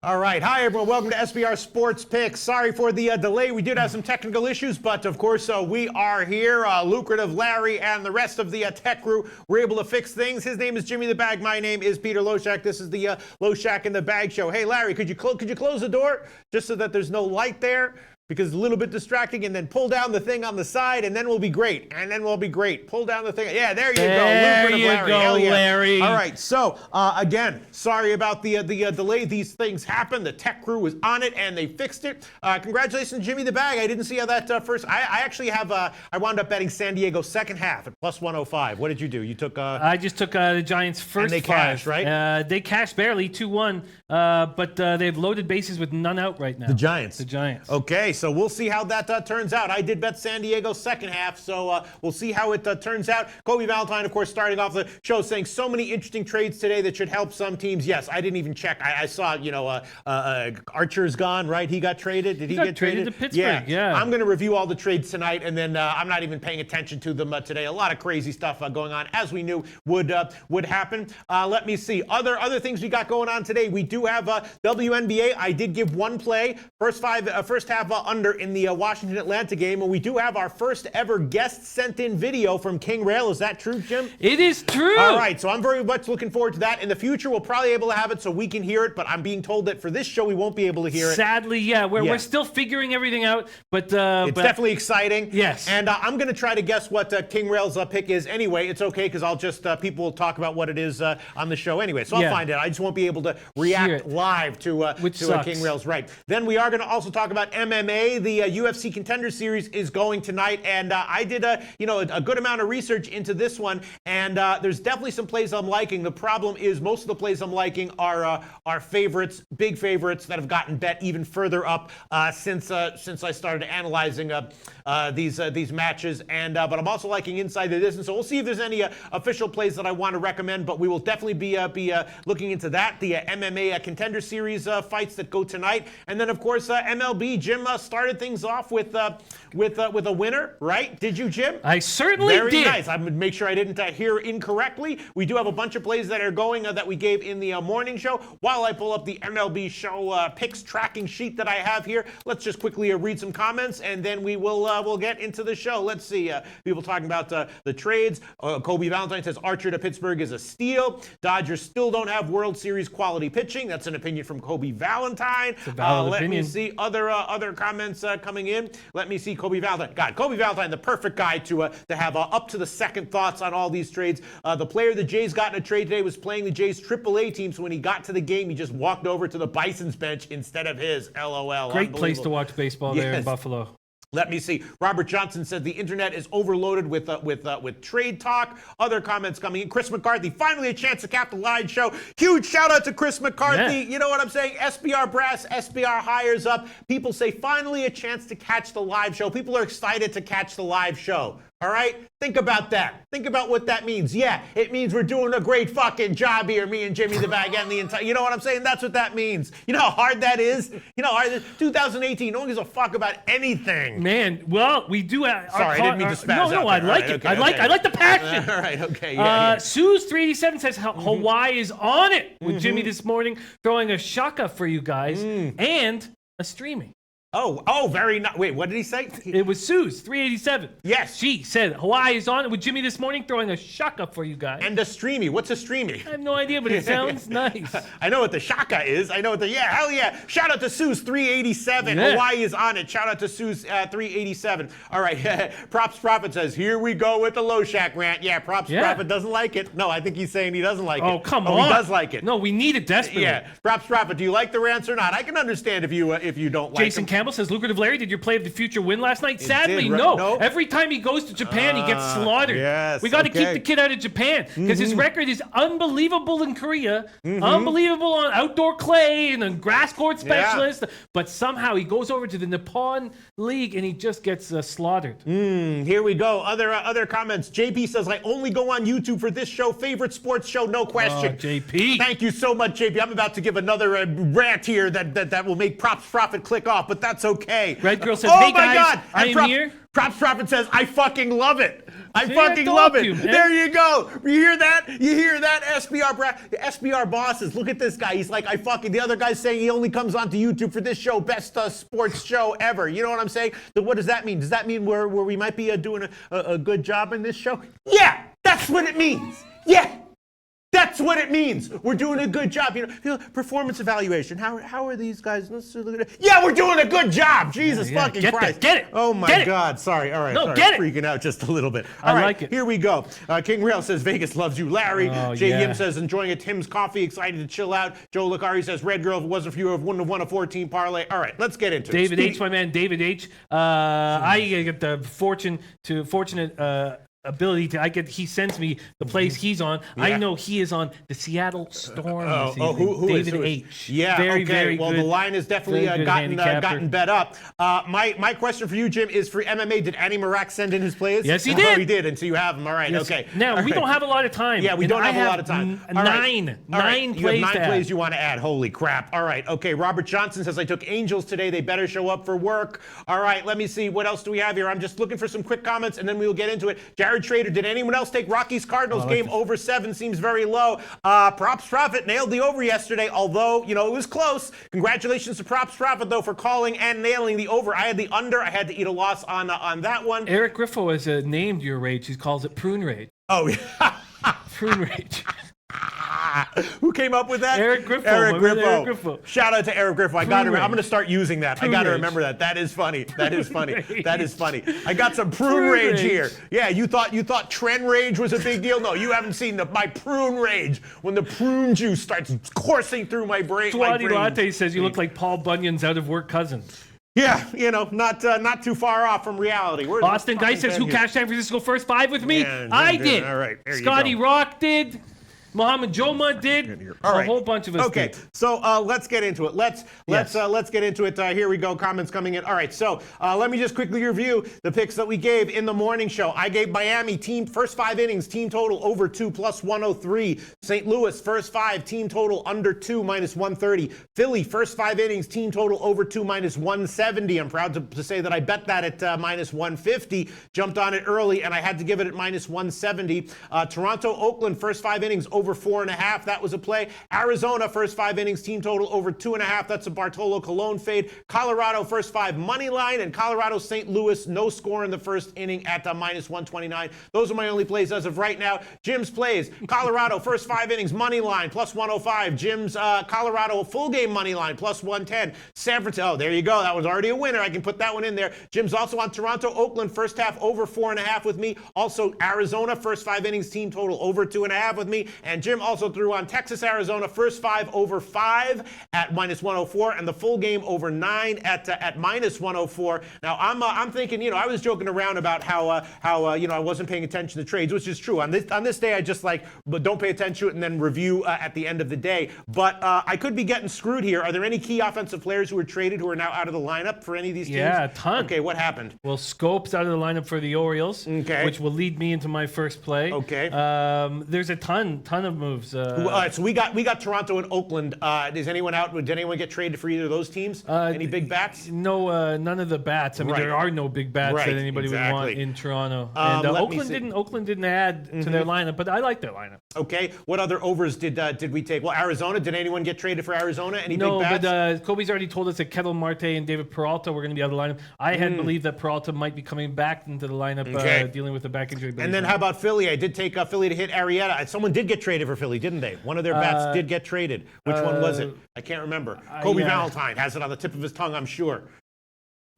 All right. Hi, everyone. Welcome to SBR Sports Picks. Sorry for the delay. We did have some technical issues, but of course, we are here. Lucrative Larry and the rest of the tech crew were able to fix things. His name is Jimmy the Bag. My name is Peter Loshak. This is the Loshak in the Bag show. Hey, Larry, could you close the door just so that there's no light there? Because it's a little bit distracting, and then pull down the thing on the side, and then we'll be great. Pull down the thing. Yeah, there you go. Lucrative Larry. Hell yeah. Larry. All right. So, again, sorry about the delay. These things happen. The tech crew was on it, and they fixed it. Congratulations, Jimmy the Bag. I didn't see how that first. I actually have. I wound up betting San Diego second half at plus 105. What did you do? You took. I just took the Giants first. And they cashed, right? They cashed barely 2-1, but they've loaded bases with none out right now. The Giants. Okay. So we'll see how that turns out. I did bet San Diego second half, so we'll see how it turns out. Kobe Valentine, of course, starting off the show saying so many interesting trades today that should help some teams. Yes, I didn't even check. I saw, Archer's gone, right? He got traded. Did he get traded? To Pittsburgh, yeah. I'm going to review all the trades tonight, and then I'm not even paying attention to them today. A lot of crazy stuff going on, as we knew would happen. Let me see. Other things we got going on today. We do have WNBA. I did give one play. First half under in the Washington-Atlanta game, and we do have our first ever guest sent in video from King Rail. Is that true, Jim? It is true. All right, so I'm very much looking forward to that. In the future, we'll probably be able to have it so we can hear it, but I'm being told that for this show, we won't be able to hear it. Sadly, yeah. We're still figuring everything out, but it's definitely exciting. Yes. And I'm going to try to guess what King Rail's pick is anyway. It's okay, because I'll just, people will talk about what it is on the show anyway, so I'll find it. I just won't be able to react live to King Rail's right. Then we are going to also talk about MMA. The UFC Contender Series is going tonight, and I did a good amount of research into this one, and there's definitely some plays I'm liking. The problem is most of the plays I'm liking are favorites, big favorites that have gotten bet even further up since I started analyzing these matches, and but I'm also liking inside the distance. So we'll see if there's any official plays that I want to recommend, but we will definitely be looking into that. The MMA Contender Series fights that go tonight, and then of course MLB. Jim started things off with a winner, right? Did you, Jim? I certainly did. Very nice. I'm going to make sure I didn't hear incorrectly. We do have a bunch of plays that are going that we gave in the morning show. While I pull up the MLB show picks tracking sheet that I have here, let's just quickly read some comments, and then we'll get into the show. Let's see. People talking about the trades. Kobe Valentine says Archer to Pittsburgh is a steal. Dodgers still don't have World Series quality pitching. That's an opinion from Kobe Valentine. It's a valid opinion. Let me see other comments coming in. Let me see Kobe Valentine. God, Kobe Valentine, the perfect guy to have up to the second thoughts on all these trades. The player the Jays got in a trade today was playing the Jays AAA team, so when he got to the game, he just walked over to the Bison's bench instead of his. LOL. Great place to watch baseball there in Buffalo. Let me see. Robert Johnson said the internet is overloaded with trade talk. Other comments coming in. Chris McCarthy, finally a chance to cap the live show. Huge shout out to Chris McCarthy. Yeah. You know what I'm saying? SBR brass, SBR hires up. People say finally a chance to catch the live show. People are excited to catch the live show. All right? Think about that. Think about what that means. Yeah, it means we're doing a great fucking job here, me and Jimmy the Bag and the entire, you know what I'm saying? That's what that means. You know how hard that is? You know how hard it is? 2018, no one gives a fuck about anything. Man, well, we do have... Sorry, I didn't mean to spaz out No, I like it. I like the passion. All right, okay. Yeah. Suze 387 says Hawaii is on it with Jimmy this morning, throwing a shaka for you guys and a streaming. Oh, very nice. Wait, what did he say? It was Suze, 387. Yes. She said, Hawaii is on it with Jimmy this morning, throwing a shaka for you guys. And a streamy. What's a streamy? I have no idea, but it sounds nice. I know what the shaka is. I know what hell yeah. Shout out to Suze, 387. Yeah. Hawaii is on it. Shout out to Suze, 387. All right. Props Prophet says, here we go with the Loshak rant. Yeah, Props Prophet doesn't like it. No, I think he's saying he doesn't like it. Oh, come on. He does like it. No, we need it desperately. Yeah. Props Prophet, do you like the rants or not? I can understand if you don't like them. Jason Campbell says, Lucrative Larry, did your play of the future win last night? Sadly, no. Nope. Every time he goes to Japan, he gets slaughtered. Yes, we got to keep the kid out of Japan because his record is unbelievable in Korea, unbelievable on outdoor clay and a grass court specialist, but somehow he goes over to the Nippon League and he just gets slaughtered. Here we go. Other comments. JP says, I only go on YouTube for this show. Favorite sports show, no question. JP. Thank you so much, JP. I'm about to give another rant here that will make Props Prophet click off, but that's okay. Red Girl says, oh hey my guys, God. I'm here. Props Prophet says, I fucking love it. I fucking love it. There you go. You hear that? You hear that? The SBR bosses. Look at this guy. He's like, the other guy's saying he only comes onto YouTube for this show, best sports show ever. You know what I'm saying? So what does that mean? Does that mean where we might be doing a good job in this show? Yeah, that's what it means. Yeah. That's what it means. We're doing a good job. Performance evaluation. How are these guys? Yeah, we're doing a good job. Jesus fucking Christ. Get it. Oh my God. Sorry. All right. No, sorry. get it. Freaking out just a little bit. All right. Like it. Here we go. King Real says Vegas loves you, Larry. Oh, Jay Yim says enjoying a Tim's coffee, excited to chill out. Joe Lucari says Red Girl, if it wasn't for you, I wouldn't have won a 14 parlay. All right. Let's get into it. David H, my man, David H. I get the fortunate ability to he sends me the place he's on. Yeah. I know he is on the Seattle Storm this evening. Who David is H. Yeah, very, okay. very well, good. The line has definitely gotten bet up. My question for you, Jim, is for MMA. Did Annie Marak send in his plays? Yes, he did. Oh, he did, and so you have them. All right, yes. Okay. Now, we don't have a lot of time. Yeah, we don't have a lot of time. Nine plays you have 9 plays you want to add. Holy crap. All right, okay. Robert Johnson says, I took Angels today. They better show up for work. All right, let me see. What else do we have here? I'm just looking for some quick comments, and then we'll get into it. Jared Trader, did anyone else take Rockies Cardinals game over 7? Seems very low. Props Profit nailed the over yesterday, although, it was close. Congratulations to Props Profit, though, for calling and nailing the over. I had the under. I had to eat a loss on that one. Eric Griffo has named your rage. He calls it Prune Rage. Oh, yeah. Prune Rage. Who came up with that? Eric Griffo. Eric Griffo. Shout out to Eric Griffo. I'm going to start using that. I got to remember that. That is funny. That is funny. That is funny. I got some prune rage here. Yeah, you thought trend rage was a big deal? No, you haven't seen my prune rage when the prune juice starts coursing through my brain. Swati Latte says you look like Paul Bunyan's out of work cousin. Yeah, not too far off from reality. Austin Dice says, who cashed San Francisco first 5 with me? Yeah, I did. All right, Scotty Rock did. Mohammed Joma did. A whole bunch of us did. So let's get into it. Let's get into it. Here we go. Comments coming in. All right. So let me just quickly review the picks that we gave in the morning show. I gave Miami team first 5 innings team total over 2 plus 103. St. Louis first 5 team total under 2 minus 130. Philly first 5 innings team total over 2 minus 170. I'm proud to say that I bet that at minus 150. Jumped on it early and I had to give it at minus 170. Toronto Oakland first 5 innings over 4.5. That was a play. Arizona first 5 innings team total over 2.5. That's a Bartolo Colon fade. Colorado first 5 money line and Colorado St. Louis no score in the first inning at minus 129. Those are my only plays as of right now. Jim's plays: Colorado first 5 innings money line plus 105. Jim's Colorado full game money line plus 110. San Francisco. Oh, there you go. That was already a winner. I can put that one in there. Jim's also on Toronto Oakland first half over 4.5 with me. Also Arizona first 5 innings team total over 2.5 with me. And Jim also threw on Texas, Arizona, first 5 over 5 at minus 104, and the full game over 9 at minus 104. Now I'm thinking, I was joking around about how I wasn't paying attention to trades, which is true. On this day, I just but don't pay attention to it and then review at the end of the day. But I could be getting screwed here. Are there any key offensive players who were traded who are now out of the lineup for any of these teams? Yeah, a ton. Okay, what happened? Well, Scope's out of the lineup for the Orioles, which will lead me into my first play. Okay. There's a ton of moves. All right, so we got Toronto and Oakland. Is anyone out? Did anyone get traded for either of those teams? Any big bats? No, none of the bats. I mean, there are no big bats that anybody would want in Toronto. And Oakland didn't add to their lineup, but I like their lineup. Okay. What other overs did we take? Well, Arizona. Did anyone get traded for Arizona? Any big bats? No, but Kobe's already told us that Kettle Marte and David Peralta were going to be out of the lineup. I had believed that Peralta might be coming back into the lineup, dealing with a back injury. And then how about Philly? I did take Philly to hit Arrieta. Someone did get traded for Philly, didn't they? One of their bats did get traded. Which one was it? I can't remember. Kobe Valentine has it on the tip of his tongue, I'm sure.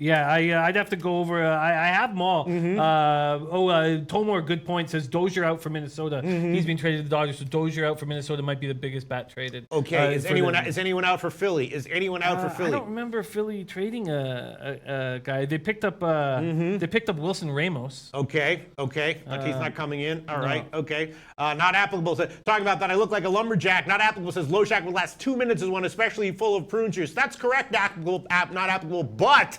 Yeah, I'd have to go over. I have them all. Tomor, good point, says Dozier out for Minnesota. He's been traded to the Dodgers, so Dozier out for Minnesota might be the biggest bat traded. Okay, is anyone out for Philly? Is anyone out for Philly? I don't remember Philly trading a guy. They picked up Wilson Ramos. Okay. He's not coming in. All right. Okay. Not applicable. Talking about that, I look like a lumberjack. Not applicable says Loshak would last 2 minutes as one, especially full of prune juice. That's correct. Not applicable, but.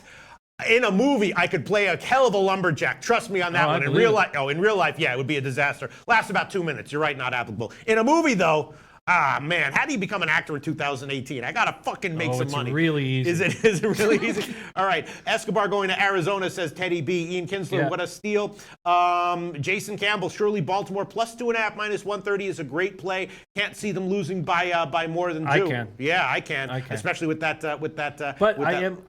In a movie, I could play a hell of a lumberjack. Trust me on that one. In real life, yeah, it would be a disaster. Lasts about 2 minutes. You're right, not applicable. In a movie, though, Ah, man, how do you become an actor in 2018? I gotta fucking make some money. It's really easy. Is it really easy? All right, Escobar going to Arizona, says Teddy B. Ian Kinsler, what a steal. Jason Campbell, surely Baltimore plus 2.5 minus 130 is a great play. Can't see them losing by more than 2. I can. Yeah, I can. Especially with that. But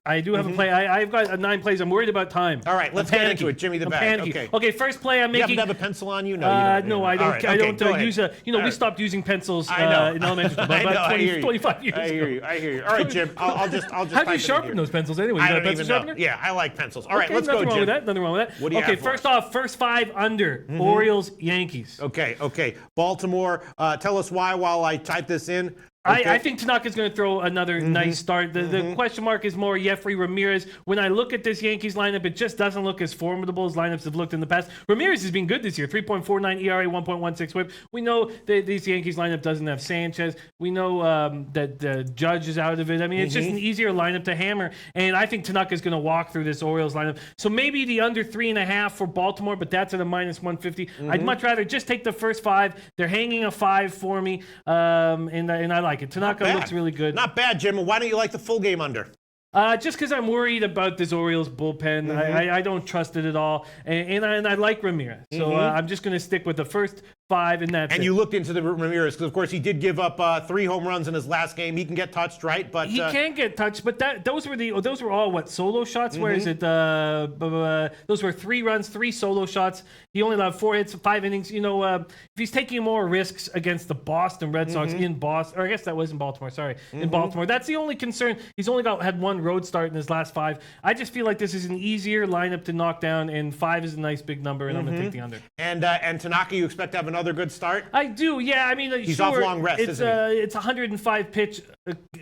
I do have a play. I've got 9 plays. I'm worried about time. All right, let's get into it. Jimmy the Bag. Okay, first play I'm making. You happen to have a pencil on you? No, you don't. No, I don't. Right, I don't use a. We stopped using pencils in elementary school about 25 years ago. I hear you. All right, Jim. I'll just. How do you sharpen those pencils anyway? I don't even know. Yeah, I like pencils. All right, let's go, Jim. Nothing wrong with that. What do you have for first off, first 5 under. Orioles, Yankees. Okay. Baltimore. Tell us why while I type this in. Okay. I think Tanaka's going to throw another nice start. The question mark is more Jeffrey Ramirez. When I look at this Yankees lineup, it just doesn't look as formidable as lineups have looked in the past. Ramirez has been good this year. 3.49 ERA, 1.16 whip. We know that this Yankees lineup doesn't have Sanchez. We know that the Judge is out of it. I mean, it's just an easier lineup to hammer. And I think Tanaka's going to walk through this Orioles lineup. So maybe the under 3.5 for Baltimore, but that's at a minus 150. I'd much rather just take the first 5. They're hanging a 5 for me, and I like it. Tanaka looks really good. Not bad, Jim. Why don't you like the full game under? Just because I'm worried about this Orioles bullpen. I don't trust it at all. And I like Ramirez. So I'm just going to stick with the first 5, and that's it. And you looked into the Ramirez because, of course, he did give up 3 home runs in his last game. He can get touched, right? But he can get touched. But those were all solo shots. Where is it? Those were 3 runs, 3 solo shots. He only allowed 4 hits, 5 innings. If he's taking more risks against the Boston Red Sox in Boston, or I guess that was in Baltimore. Sorry, in Baltimore. That's the only concern. He's only had 1 road start in his last 5. I just feel like this is an easier lineup to knock down, and 5 is a nice big number, and I'm going to take the under. And Tanaka, you expect to have another good start? I do, yeah. I mean, he's off long rest, isn't he? It's 105 pitch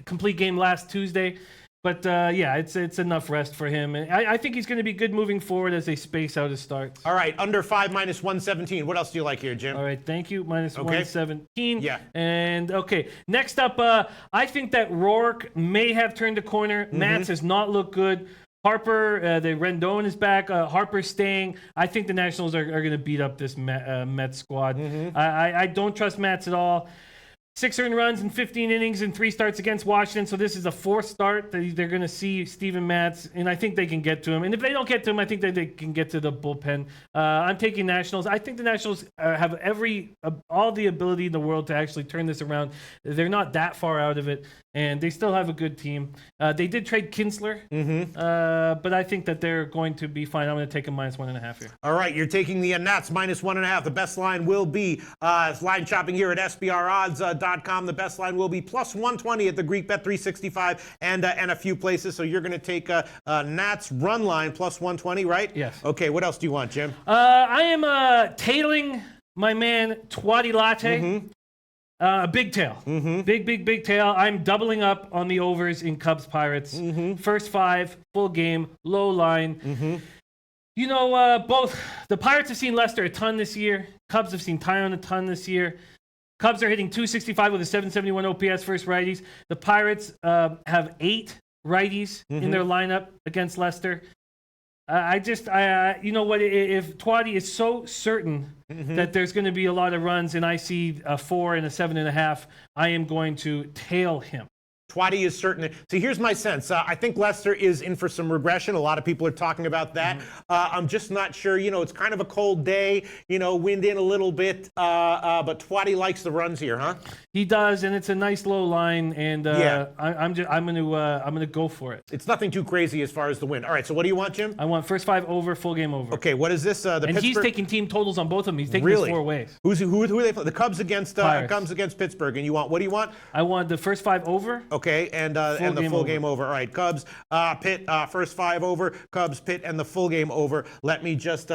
complete game last Tuesday, but it's enough rest for him. And I think he's going to be good moving forward as they space out his starts. All right, under 5 minus 117. What else do you like here, Jim? All right, thank you. Minus 117. Yeah. And next up, I think that Rourke may have turned a corner. Matz has not looked good. Harper, the Rendon is back. Harper's staying. I think the Nationals are going to beat up this Mets squad. I don't trust Matz at all. 6 earned runs in 15 innings and 3 starts against Washington. So this is the 4th start that they're going to see Steven Matz, and I think they can get to him. And if they don't get to him, I think that they can get to the bullpen. I'm taking Nationals. I think the Nationals have all the ability in the world to actually turn this around. They're not that far out of it, and they still have a good team. They did trade Kinsler, but I think that they're going to be fine. I'm going to take a minus 1.5 here. All right, you're taking the Nats minus 1.5. The best line will be line shopping here at SBRodds.com. The best line will be plus 120 at the Greek Bet 365 and a few places. So you're going to take Nats run line plus 120, right? Yes. Okay, what else do you want, Jim? I am tailing my man Twadi Latte. Big tail. Big tail. I'm doubling up on the overs in Cubs Pirates. First 5, full game, low line. Both the Pirates have seen Lester a ton this year. Cubs have seen Tyon a ton this year. Cubs are hitting 265 with a 771 OPS versus righties. The Pirates have 8 righties in their lineup against Lester. You know what? If Twadi is so certain that there's going to be a lot of runs, and I see a 4 and a 7.5, I am going to tail him. Twadi is certain. See, here's my sense. I think Lester is in for some regression. A lot of people are talking about that. I'm just not sure. It's kind of a cold day. Wind in a little bit. But Twadi likes the runs here, huh? He does, and it's a nice low line. And I'm gonna go for it. It's nothing too crazy as far as the wind. All right. So what do you want, Jim? I want first 5 over, full game over. Okay. What is this? He's taking team totals on both of them. He's taking this 4 ways. Who are they playing? The Cubs against Pittsburgh. And you want? What do you want? I want the first 5 over. Okay, and the full game over. All right, Cubs, Pitt, first 5 over. Cubs, Pitt, and the full game over. Let me just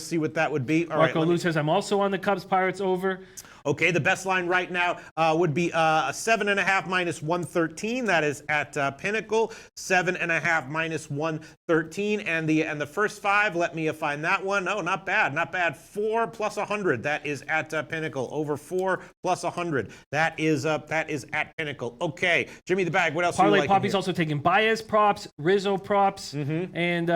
see what that would be. All right. Marco Lou says I'm also on the Cubs Pirates over. Okay, the best line right now would be a 7.5 minus 113. That is at Pinnacle. 7.5 minus 113, and the first 5. Let me find that one. No, not bad. 4 plus 100. That is at Pinnacle. Over 4 plus 100. That is at Pinnacle. Okay, Jimmy the Bag. What else? Parlay do you like Poppy's also taking Baez props, Rizzo props, and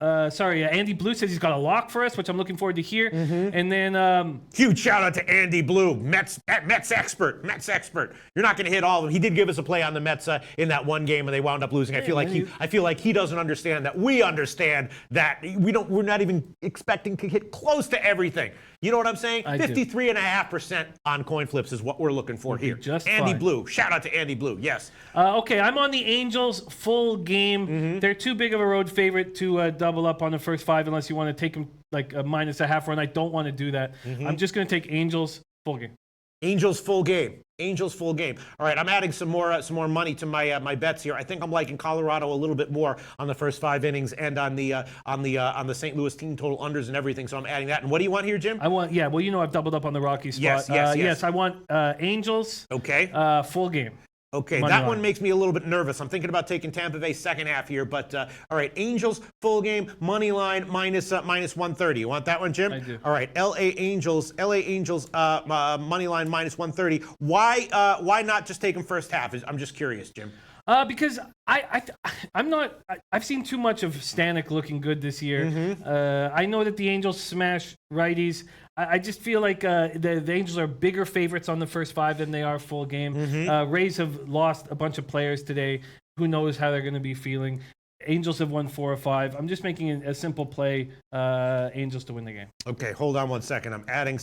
Andy Blue says he's got a lock for us, which I'm looking forward to hear. And then huge shout out to Andy Blue, Mets expert. You're not going to hit all of them. He did give us a play on the Mets in that one game, and they wound up losing. I feel like he doesn't understand that we understand that we're not even expecting to hit close to everything. You know what I'm saying? 53.5% on coin flips is what we're looking for here. Andy Blue. Shout out to Andy Blue. Yes. Okay, I'm on the Angels full game. They're too big of a road favorite to double up on the first 5 unless you want to take them like a minus a half run. I don't want to do that. I'm just going to take Angels full game. Angels full game. All right, I'm adding some more money to my bets here. I think I'm liking Colorado a little bit more on the first 5 innings and on the St. Louis team total unders and everything. So I'm adding that. And what do you want here, Jim? I want I've doubled up on the Rockies spot. Yes. I want Angels. Okay. Full game. Okay, that one makes me a little bit nervous. I'm thinking about taking Tampa Bay second half here, but all right, Angels full game, money line minus 130. You want that one, Jim? I do. All right, LA Angels money line minus 130. Why not just take them first half? I'm just curious, Jim. Because I've seen too much of Stanek looking good this year. I know that the Angels smash righties. I just feel like the Angels are bigger favorites on the first 5 than they are full game. Rays have lost a bunch of players today. Who knows how they're going to be feeling? Angels have won 4 or 5. I'm just making a simple play, Angels to win the game. Okay, hold on one second. I'm adding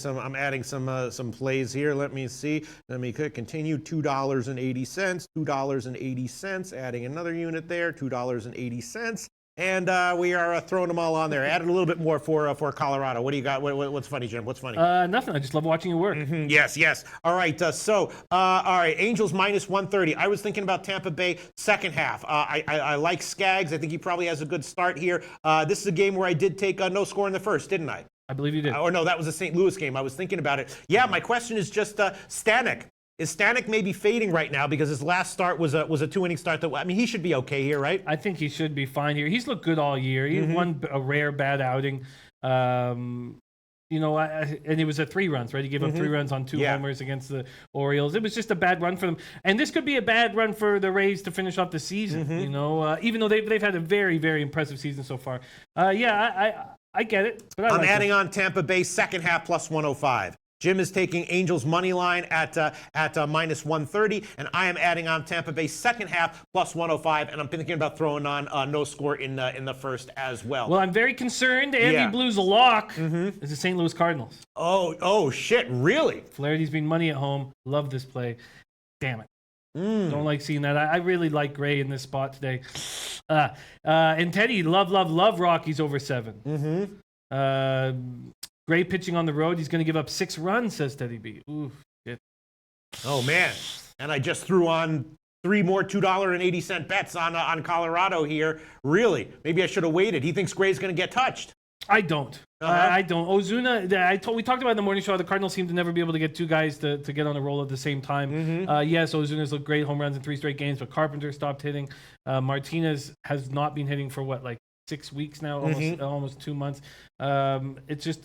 some plays here. Let me see. Let me continue. $2.80. $2.80. Adding another unit there. $2.80. And we are throwing them all on there. Added a little bit more for Colorado. What do you got? What's funny, Jim? What's funny? Nothing. I just love watching you work. Yes. All right. All right. Angels minus 130. I was thinking about Tampa Bay second half. I like Skaggs. I think he probably has a good start here. This is a game where I did take no score in the first, didn't I? I believe you did. Or no, that was a St. Louis game. I was thinking about it. Yeah, my question is just Stanek. Is Stanek maybe fading right now because his last start was a 2-inning start? He should be okay here, right? I think he should be fine here. He's looked good all year. He won a rare bad outing. And it was a 3 runs, right? He gave up 3 runs on 2 homers against the Orioles. It was just a bad run for them. And this could be a bad run for the Rays to finish off the season, even though they've had a very, very impressive season so far. I get it. But I'm adding on Tampa Bay second half plus 105. Jim is taking Angels money line at minus 130, and I am adding on Tampa Bay second half plus 105, and I'm thinking about throwing on no score in the first as well. Well, I'm very concerned. Andy Blue's a lock. Is the St. Louis Cardinals. Oh shit! Really? Flaherty's been money at home. Love this play. Damn it. Don't like seeing that. I really like Gray in this spot today. And Teddy, love Rockies over 7. Gray pitching on the road. He's going to give up 6 runs, says Teddy B. Ooh, shit. Oh, man. And I just threw on 3 more $2.80 bets on Colorado here. Really? Maybe I should have waited. He thinks Gray's going to get touched. I don't. I don't. Ozuna, we talked about in the morning show, the Cardinals seem to never be able to get 2 guys to get on a roll at the same time. Yes, Ozuna's looked great, home runs in 3 straight games, but Carpenter stopped hitting. Martinez has not been hitting for 6 weeks now, almost 2 months. It's just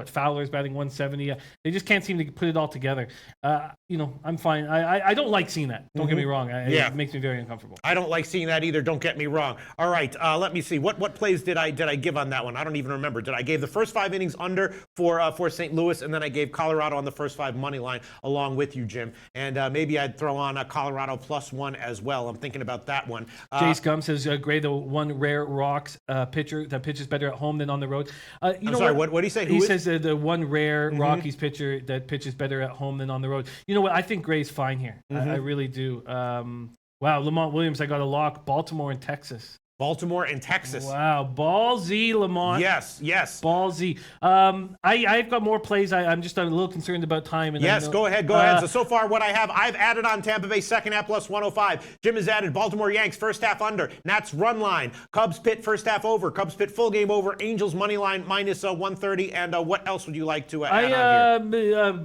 Fowler's batting 170. They just can't seem to put it all together. I'm fine. I don't like seeing that. Don't get me wrong. It makes me very uncomfortable. I don't like seeing that either. Don't get me wrong. All right, let me see. What plays did I give on that one? I don't even remember. I gave the first 5 innings under for St. Louis, and then I gave Colorado on the first 5 money line along with you, Jim. And maybe I'd throw on Colorado plus 1 as well. I'm thinking about that one. Jace Gum says Gray, the one rare Rocks pitcher that pitches better at home than on the road. I'm sorry, what did he say? He says the one rare Rockies pitcher that pitches better at home than on the road. You know what? I think Gray's fine here. I really do. Wow, Lamont Williams, I got a lock. Baltimore and Texas. Baltimore and Texas. Wow, ballsy, Lamont. Yes. Ballsy. I've got more plays. I'm just a little concerned about time. And yes, go ahead. So far what I've added on Tampa Bay second half plus 105. Jim has added Baltimore Yanks first half under. Nats run line. Cubs Pit first half over. Cubs Pit full game over. Angels money line minus 130. And what else would you like to add on here?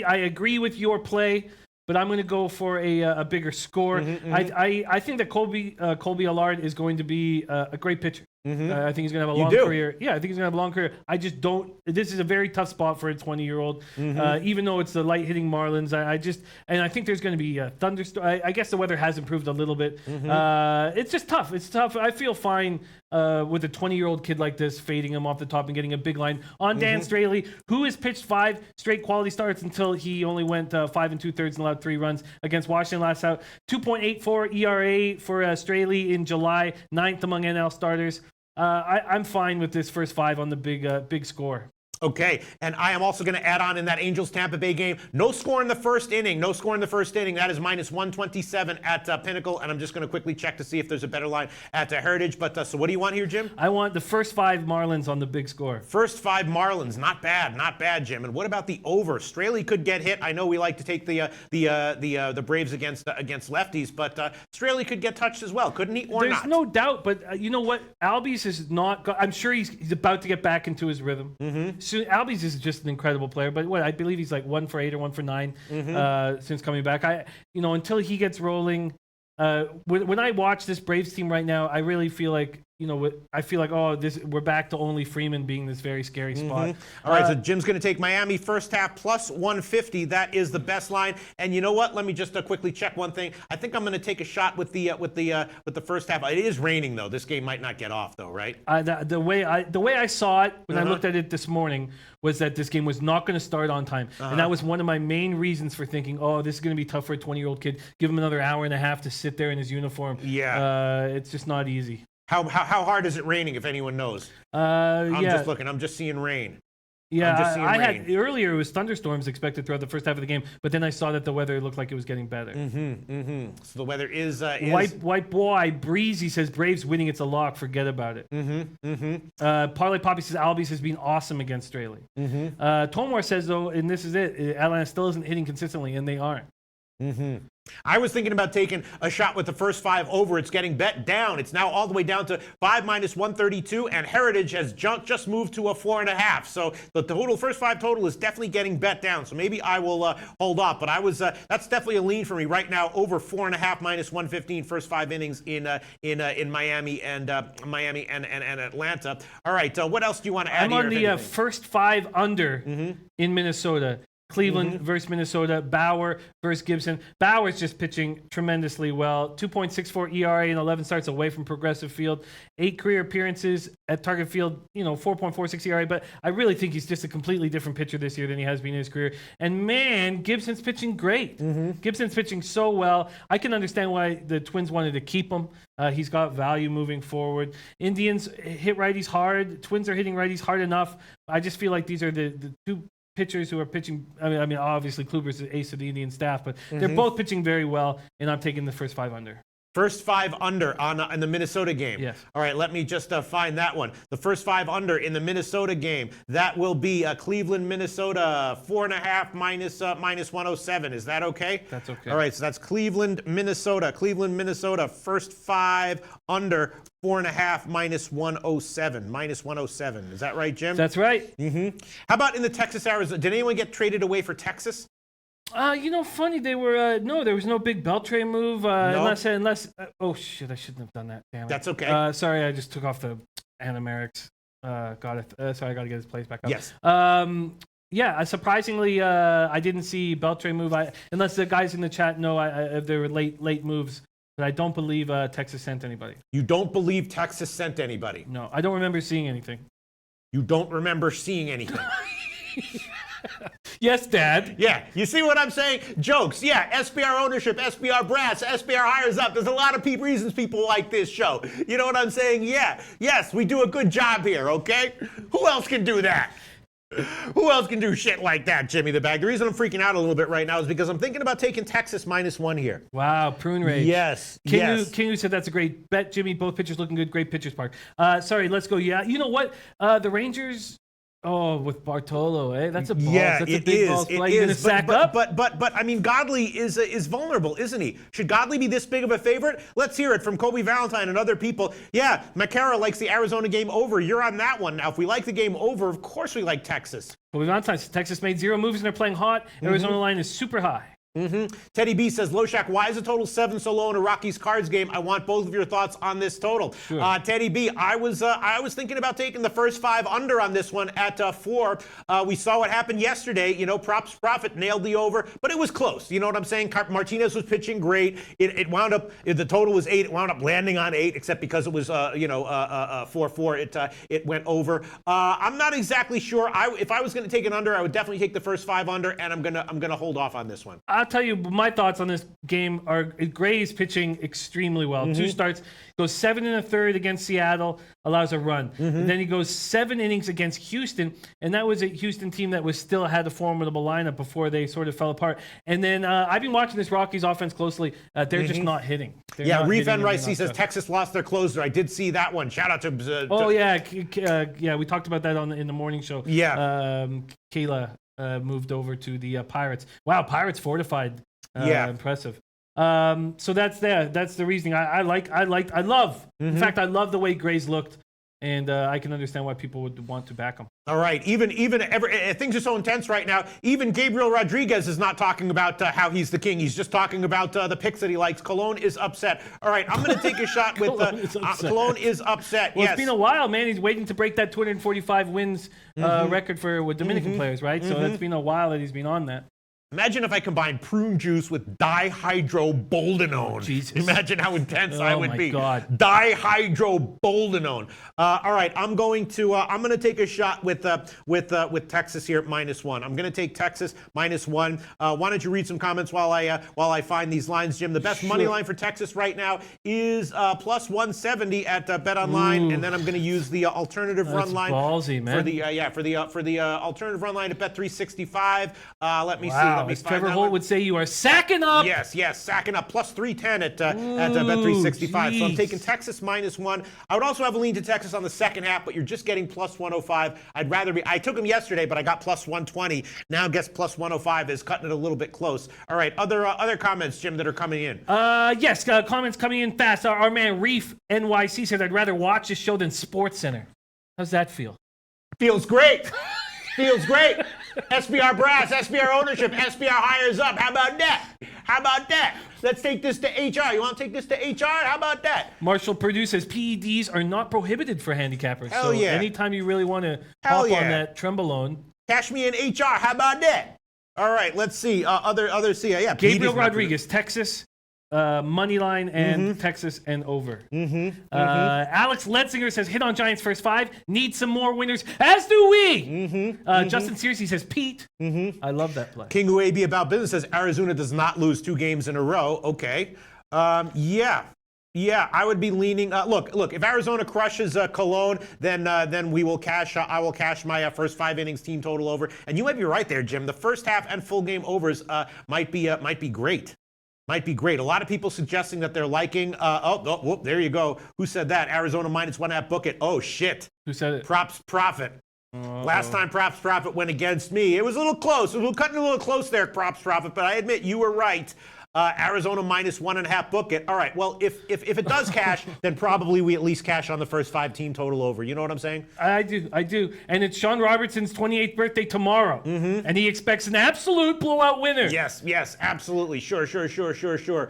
I agree with your play, but I'm going to go for a bigger score. I think that Colby Allard is going to be a great pitcher. I think he's going to have a long career. Yeah, I think he's going to have a long career. I just don't. This is a very tough spot for a 20-year-old. Even though it's the light-hitting Marlins, I think there's going to be a thunderstorm. I guess the weather has improved a little bit. It's just tough. It's tough. I feel fine with a 20-year-old kid like this, fading him off the top and getting a big line on Dan Straley, who has pitched 5 straight quality starts until he only went 5 2/3 and allowed 3 runs against Washington last out. 2.84 ERA for Straley in July, 9th among NL starters. I'm fine with this first 5 on the big score. Okay, and I am also going to add on in that Angels-Tampa Bay game, no score in the first inning. No score in the first inning. That is minus 127 at Pinnacle, and I'm just going to quickly check to see if there's a better line at Heritage. But so what do you want here, Jim? I want the first 5 Marlins on the big score. First 5 Marlins, not bad, Jim. And what about the over? Straley could get hit. I know we like to take the Braves against lefties, but Straley could get touched as well, couldn't he? Or There's not? no doubt, but you know what? Albies is not. I'm sure he's about to get back into his rhythm. So Albies is just an incredible player, but I believe he's like 1 for 8 or 1 for 9 since coming back. Until he gets rolling. When I watch this Braves team right now, I really feel like we're back to only Freeman being this very scary spot. All right, so Jim's going to take Miami first half plus 150. That is the best line. And you know what? Let me just quickly check one thing. I think I'm going to take a shot with the first half. It is raining though. This game might not get off though, right? The way I saw it when I looked at it this morning was that this game was not going to start on time, and that was one of my main reasons for thinking, this is going to be tough for a 20-year-old kid. Give him another hour and a half to sit there in his uniform. Yeah, it's just not easy. How hard is it raining, if anyone knows? I'm just looking. I'm just seeing rain. Yeah, I had earlier it was thunderstorms expected throughout the first half of the game, but then I saw that the weather looked like it was getting better. So the weather is white boy breezy says Braves winning. It's a lock. Forget about it. Parlay Poppy says Albies has been awesome against Straley. Tomar says though, and this is it, Atlanta still isn't hitting consistently, and they aren't. I was thinking about taking a shot with the first 5 over. It's getting bet down. It's now all the way down to 5 minus 132, and Heritage has just moved to a 4.5. So the total first 5 total is definitely getting bet down. So maybe I will hold off. But that's definitely a lean for me right now. Over 4.5 minus 115 first 5 innings in Miami and Atlanta. All right. What else do you want to add? I'm on the first 5 under in Minnesota. Cleveland versus Minnesota. Bauer versus Gibson. Bauer's just pitching tremendously well. 2.64 ERA and 11 starts away from Progressive Field. 8 career appearances at Target Field. 4.46 ERA. But I really think he's just a completely different pitcher this year than he has been in his career. And man, Gibson's pitching great. Gibson's pitching so well. I can understand why the Twins wanted to keep him. He's got value moving forward. Indians hit righties hard. Twins are hitting righties hard enough. I just feel like these are the 2 pitchers who are pitching. I mean, obviously Kluber's the ace of the Indian staff, but they're both pitching very well, and I'm taking the first 5 under. First 5 under in the Minnesota game. Yes. All right, let me just find that one. The first 5 under in the Minnesota game. That will be Cleveland, Minnesota, 4.5 minus 107. Is that okay? That's okay. All right, so that's Cleveland, Minnesota. Cleveland, Minnesota, first 5 under 4.5 minus 107. Minus 107. Is that right, Jim? That's right. How about in the Texas, Arizona? Did anyone get traded away for Texas? Funny, they were, there was no big Beltray move, No? unless, oh shit, I shouldn't have done that, damn it. That's okay. Sorry, I just took off the Animerics, got it, sorry, I gotta get his place back up. Yes. Surprisingly, I didn't see Beltray move, unless the guys in the chat know if there were late moves, but I don't believe Texas sent anybody. You don't believe Texas sent anybody? No, I don't remember seeing anything. You don't remember seeing anything? Yes, Dad. Yeah, you see what I'm saying? Jokes. Yeah, SBR ownership, SBR brass, SBR hires up. There's a lot of reasons people like this show. You know what I'm saying? Yeah. Yes, we do a good job here, okay? Who else can do that? Who else can do shit like that, Jimmy the Bag? The reason I'm freaking out a little bit right now is because I'm thinking about taking Texas -1 here. Wow, prune rage. Yes. Kingu said that's a great bet, Jimmy. Both pitchers looking good. Great pitchers park. Sorry, let's go. Yeah, you know what? The Rangers. Oh, with Bartolo, eh? That's a ball. Yeah, that's a big balls play. It is. Up? But I mean, Godley is vulnerable, isn't he? Should Godley be this big of a favorite? Let's hear it from Kobe Valentine and other people. Yeah, McCarra likes the Arizona game over. You're on that one. Now, if we like the game over, of course we like Texas. Kobe Valentine, Texas made 0 moves and they're playing hot. Arizona line is super high. Teddy B says, Loshak, why is the total 7 so low in a Rockies Cards game? I want both of your thoughts on this total. Sure. Teddy B, I was thinking about taking the first 5 under on this one at 4. We saw what happened yesterday. You know, props profit nailed the over, but it was close. You know what I'm saying? Martinez was pitching great. It wound up, the total was 8. It wound up landing on 8, except because it was 4-4. It went over. I'm not exactly sure. If I was going to take an under, I would definitely take the first 5 under, and I'm gonna hold off on this one. I'll tell you my thoughts on this game are Gray's pitching extremely well. 2 starts, goes 7 1/3 against Seattle, allows a run. And then he goes 7 innings against Houston, and that was a Houston team that was still had a formidable lineup before they sort of fell apart. And then I've been watching this Rockies offense closely. They're just not hitting. Reef NYC says Texas lost their closer. I did see that one. Shout out to we talked about that in the morning show. Kayla moved over to the Pirates. Wow, Pirates fortified. Impressive. So that's the reasoning. I love. In fact, I love the way Gray's looked, and I can understand why people would want to back him. All right, even things are so intense right now. Even Gabriel Rodriguez is not talking about how he's the king. He's just talking about the picks that he likes. Cologne is upset. All right, I'm going to take a shot with Cologne is upset. Well, it's been a while, man. He's waiting to break that 245 wins record with Dominican players, right? So it's been a while that he's been on that. Imagine if I combined prune juice with dihydroboldenone. Jesus. Imagine how intense I would be. Oh, my God. Dihydroboldenone. All right, I'm going to take a shot with Texas here at -1. I'm going to take Texas -1. Why don't you read some comments while I find these lines, Jim? The best money line for Texas right now is +170 at BetOnline, and then I'm going to use the alternative run line. Ballsy, man. For the alternative run line at Bet365. Let me see. As Trevor Holt would say, you are sacking up. Yes, sacking up. +310 at Bet365. So I'm taking Texas -1. I would also have a lean to Texas on the second half, but you're just getting +105. I took them yesterday, but I got +120. Now I guess +105 is cutting it a little bit close. All right, other comments, Jim, that are coming in. Yes, comments coming in fast. Our man Reef NYC said, I'd rather watch this show than SportsCenter. How's that feel? Feels great. Feels great. SBR brass, SBR ownership, SBR hires up. How about that? Let's take this to HR. You want to take this to HR? How about that? Marshall Purdue says PEDs are not prohibited for handicappers. Hell yeah. Anytime you really want to hop on that Trembolone. Cash me in HR. How about that? All right, let's see. Gabriel Rodriguez, Texas. Money line and Texas and over. Alex Letzinger says, hit on Giants first 5. Need some more winners, as do we. Justin Searcy says, Pete. I love that play. King UAB about business says, Arizona does not lose 2 games in a row. Okay. Yeah, I would be leaning. Look. If Arizona crushes Cologne, then we will cash. I will cash my first 5 innings team total over. And you might be right there, Jim. The first half and full game overs might be great. Might be great. A lot of people suggesting that they're liking. There you go. Who said that? Arizona -1.5. Book it. Oh shit. Who said it? Props Profit. Last time Props Profit went against me. It was a little close. Cutting a little close there, Props Profit. But I admit you were right. Arizona -1.5. Book it. All right. Well, if it does cash, then probably we at least cash on the first 5 team total over. You know what I'm saying? I do. And it's Sean Robertson's 28th birthday tomorrow, and he expects an absolute blowout winner. Yes, absolutely. Sure.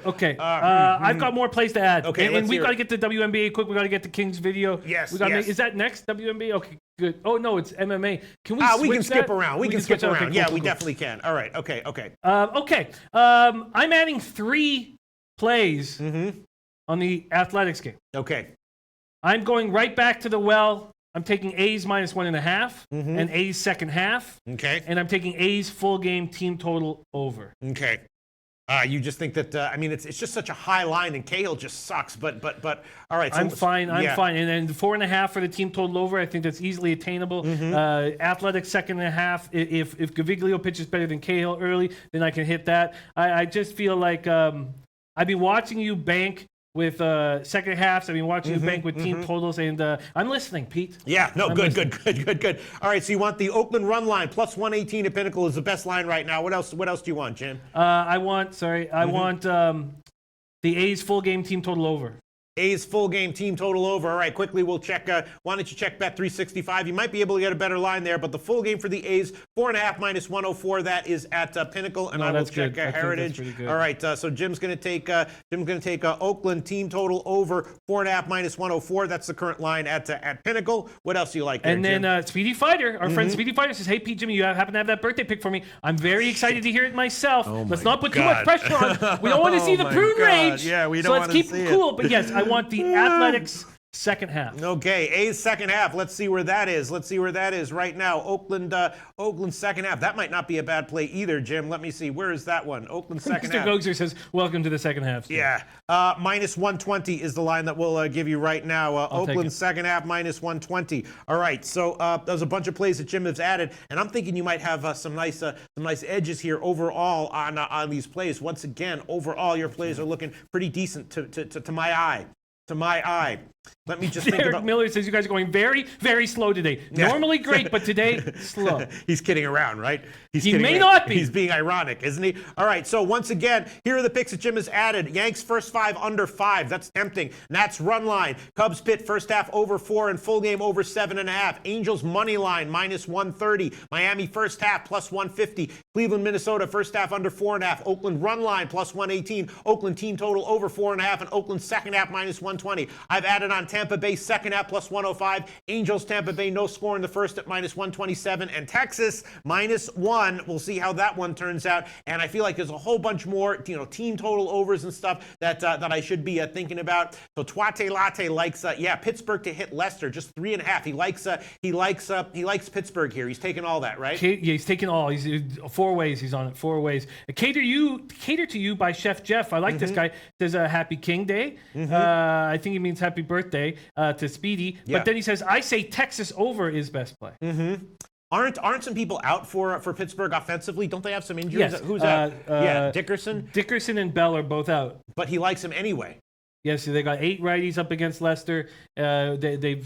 Okay. I've got more plays to add. Okay, and we've got to get the WNBA quick. We got to get the Kings video. Yes. Is that next WNBA? Okay. Good. Oh no, it's MMA. Can we? We can skip around. We can skip around. Okay, we definitely can. All right. Okay. I'm adding 3 plays on the athletics game. Okay. I'm going right back to the well. I'm taking A's -1.5 and A's second half. Okay. And I'm taking A's full game team total over. Okay. You just think that it's just such a high line, and Cahill just sucks. But all right. So I'm fine. And then the 4.5 for the team total over. I think that's easily attainable. Athletics second and a half. If Gaviglio pitches better than Cahill early, then I can hit that. I just feel like I've been watching you bank with second halves. I've been watching you bank with team totals, and I'm listening, Pete. Yeah, no, good. All right, so you want the Oakland run line +118 at Pinnacle is the best line right now. What else do you want, Jim? I want the A's full game team total over. A's full game team total over. All right, quickly we'll check. Why don't you check Bet365? You might be able to get a better line there, but the full game for the A's, 4.5 minus 104. That is at Pinnacle, and I will check Heritage. All right, so Jim's going to take Oakland team total over 4.5 minus 104. That's the current line at Pinnacle. What else do you like there, and then Jim? Speedy Fighter, our friend Speedy Fighter says, "Hey Pete, Jimmy, you happen to have that birthday pick for me? I'm very excited to hear it myself. Let's not put too much pressure on. We don't want to see the prune rage. Yeah, we don't want to see it. So let's keep it cool. But yes, I want the Athletics second half. Okay, A's second half. Let's see where that is. Right now. Oakland second half. That might not be a bad play either, Jim. Let me see. Where is that one? Oakland second half. Mr. Gozer says, welcome to the second half. Steve. Yeah. Minus 120 is the line that we'll give you right now. Oakland second half minus 120. All right. So there's a bunch of plays that Jim has added, and I'm thinking you might have some nice edges here overall on these plays. Once again, overall your plays are looking pretty decent to my eye. Let me just think Derek about... Miller says you guys are going very, very slow today. Normally great, but today slow. He's kidding around, right? He may not be. He's being ironic, isn't he? All right, so once again, here are the picks that Jim has added. Yanks first 5 under 5. That's tempting. Nats run line. Cubs Pitt first half over 4 and full game over 7.5. Angels money line minus 130. Miami first half plus 150. Cleveland, Minnesota first half under 4.5. Oakland run line plus 118. Oakland team total over 4.5 and Oakland second half minus 120. I've added on Tampa Bay second half plus 105. Angels Tampa Bay no score in the first at minus 127 and Texas minus 1. We'll see how that one turns out. And I feel like there's a whole bunch more, team total overs and stuff that I should be thinking about. So Twate Latte likes Pittsburgh to hit Leicester just 3.5. He likes Pittsburgh here. He's taking all that, right? Yeah, he's taking all. He's 4 ways. He's on it 4 ways. Cater to you by Chef Jeff. I like this guy. Says Happy King Day. I think he means happy birthday to Speedy. Yeah. But then he says, I say Texas over is best play. Aren't some people out for Pittsburgh offensively? Don't they have some injuries? Yes. Who's out? Dickerson? Dickerson and Bell are both out. But he likes him anyway. Yes, they got 8 righties up against Leicester. The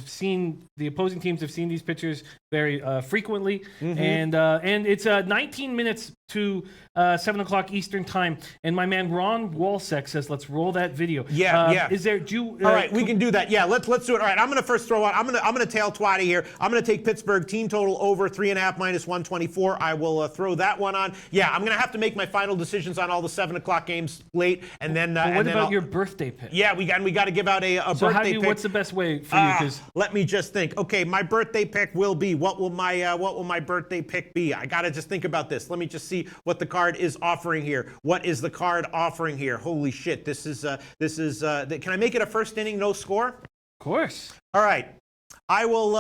opposing teams have seen these pitchers very frequently, and it's 19 minutes to 7 o'clock Eastern time. And my man Ron Walsek says, "Let's roll that video." Yeah. Is there? All right, we can do that. Yeah, let's do it. All right, I'm gonna first throw out. I'm gonna tail Twatty here. I'm gonna take Pittsburgh team total over 3.5 minus 124. I will throw that one on. Yeah, I'm gonna have to make my final decisions on all the 7 o'clock games late, and then. What about your birthday pick? Yeah, we got to give out a birthday pick. What's the best way for you? Let me just think. Okay, my birthday pick will be what will my birthday pick be? I gotta just think about this. Let me just see what the card is offering here. What is the card offering here? Holy shit! This is. Can I make it a first inning no score? Of course. All right. I will.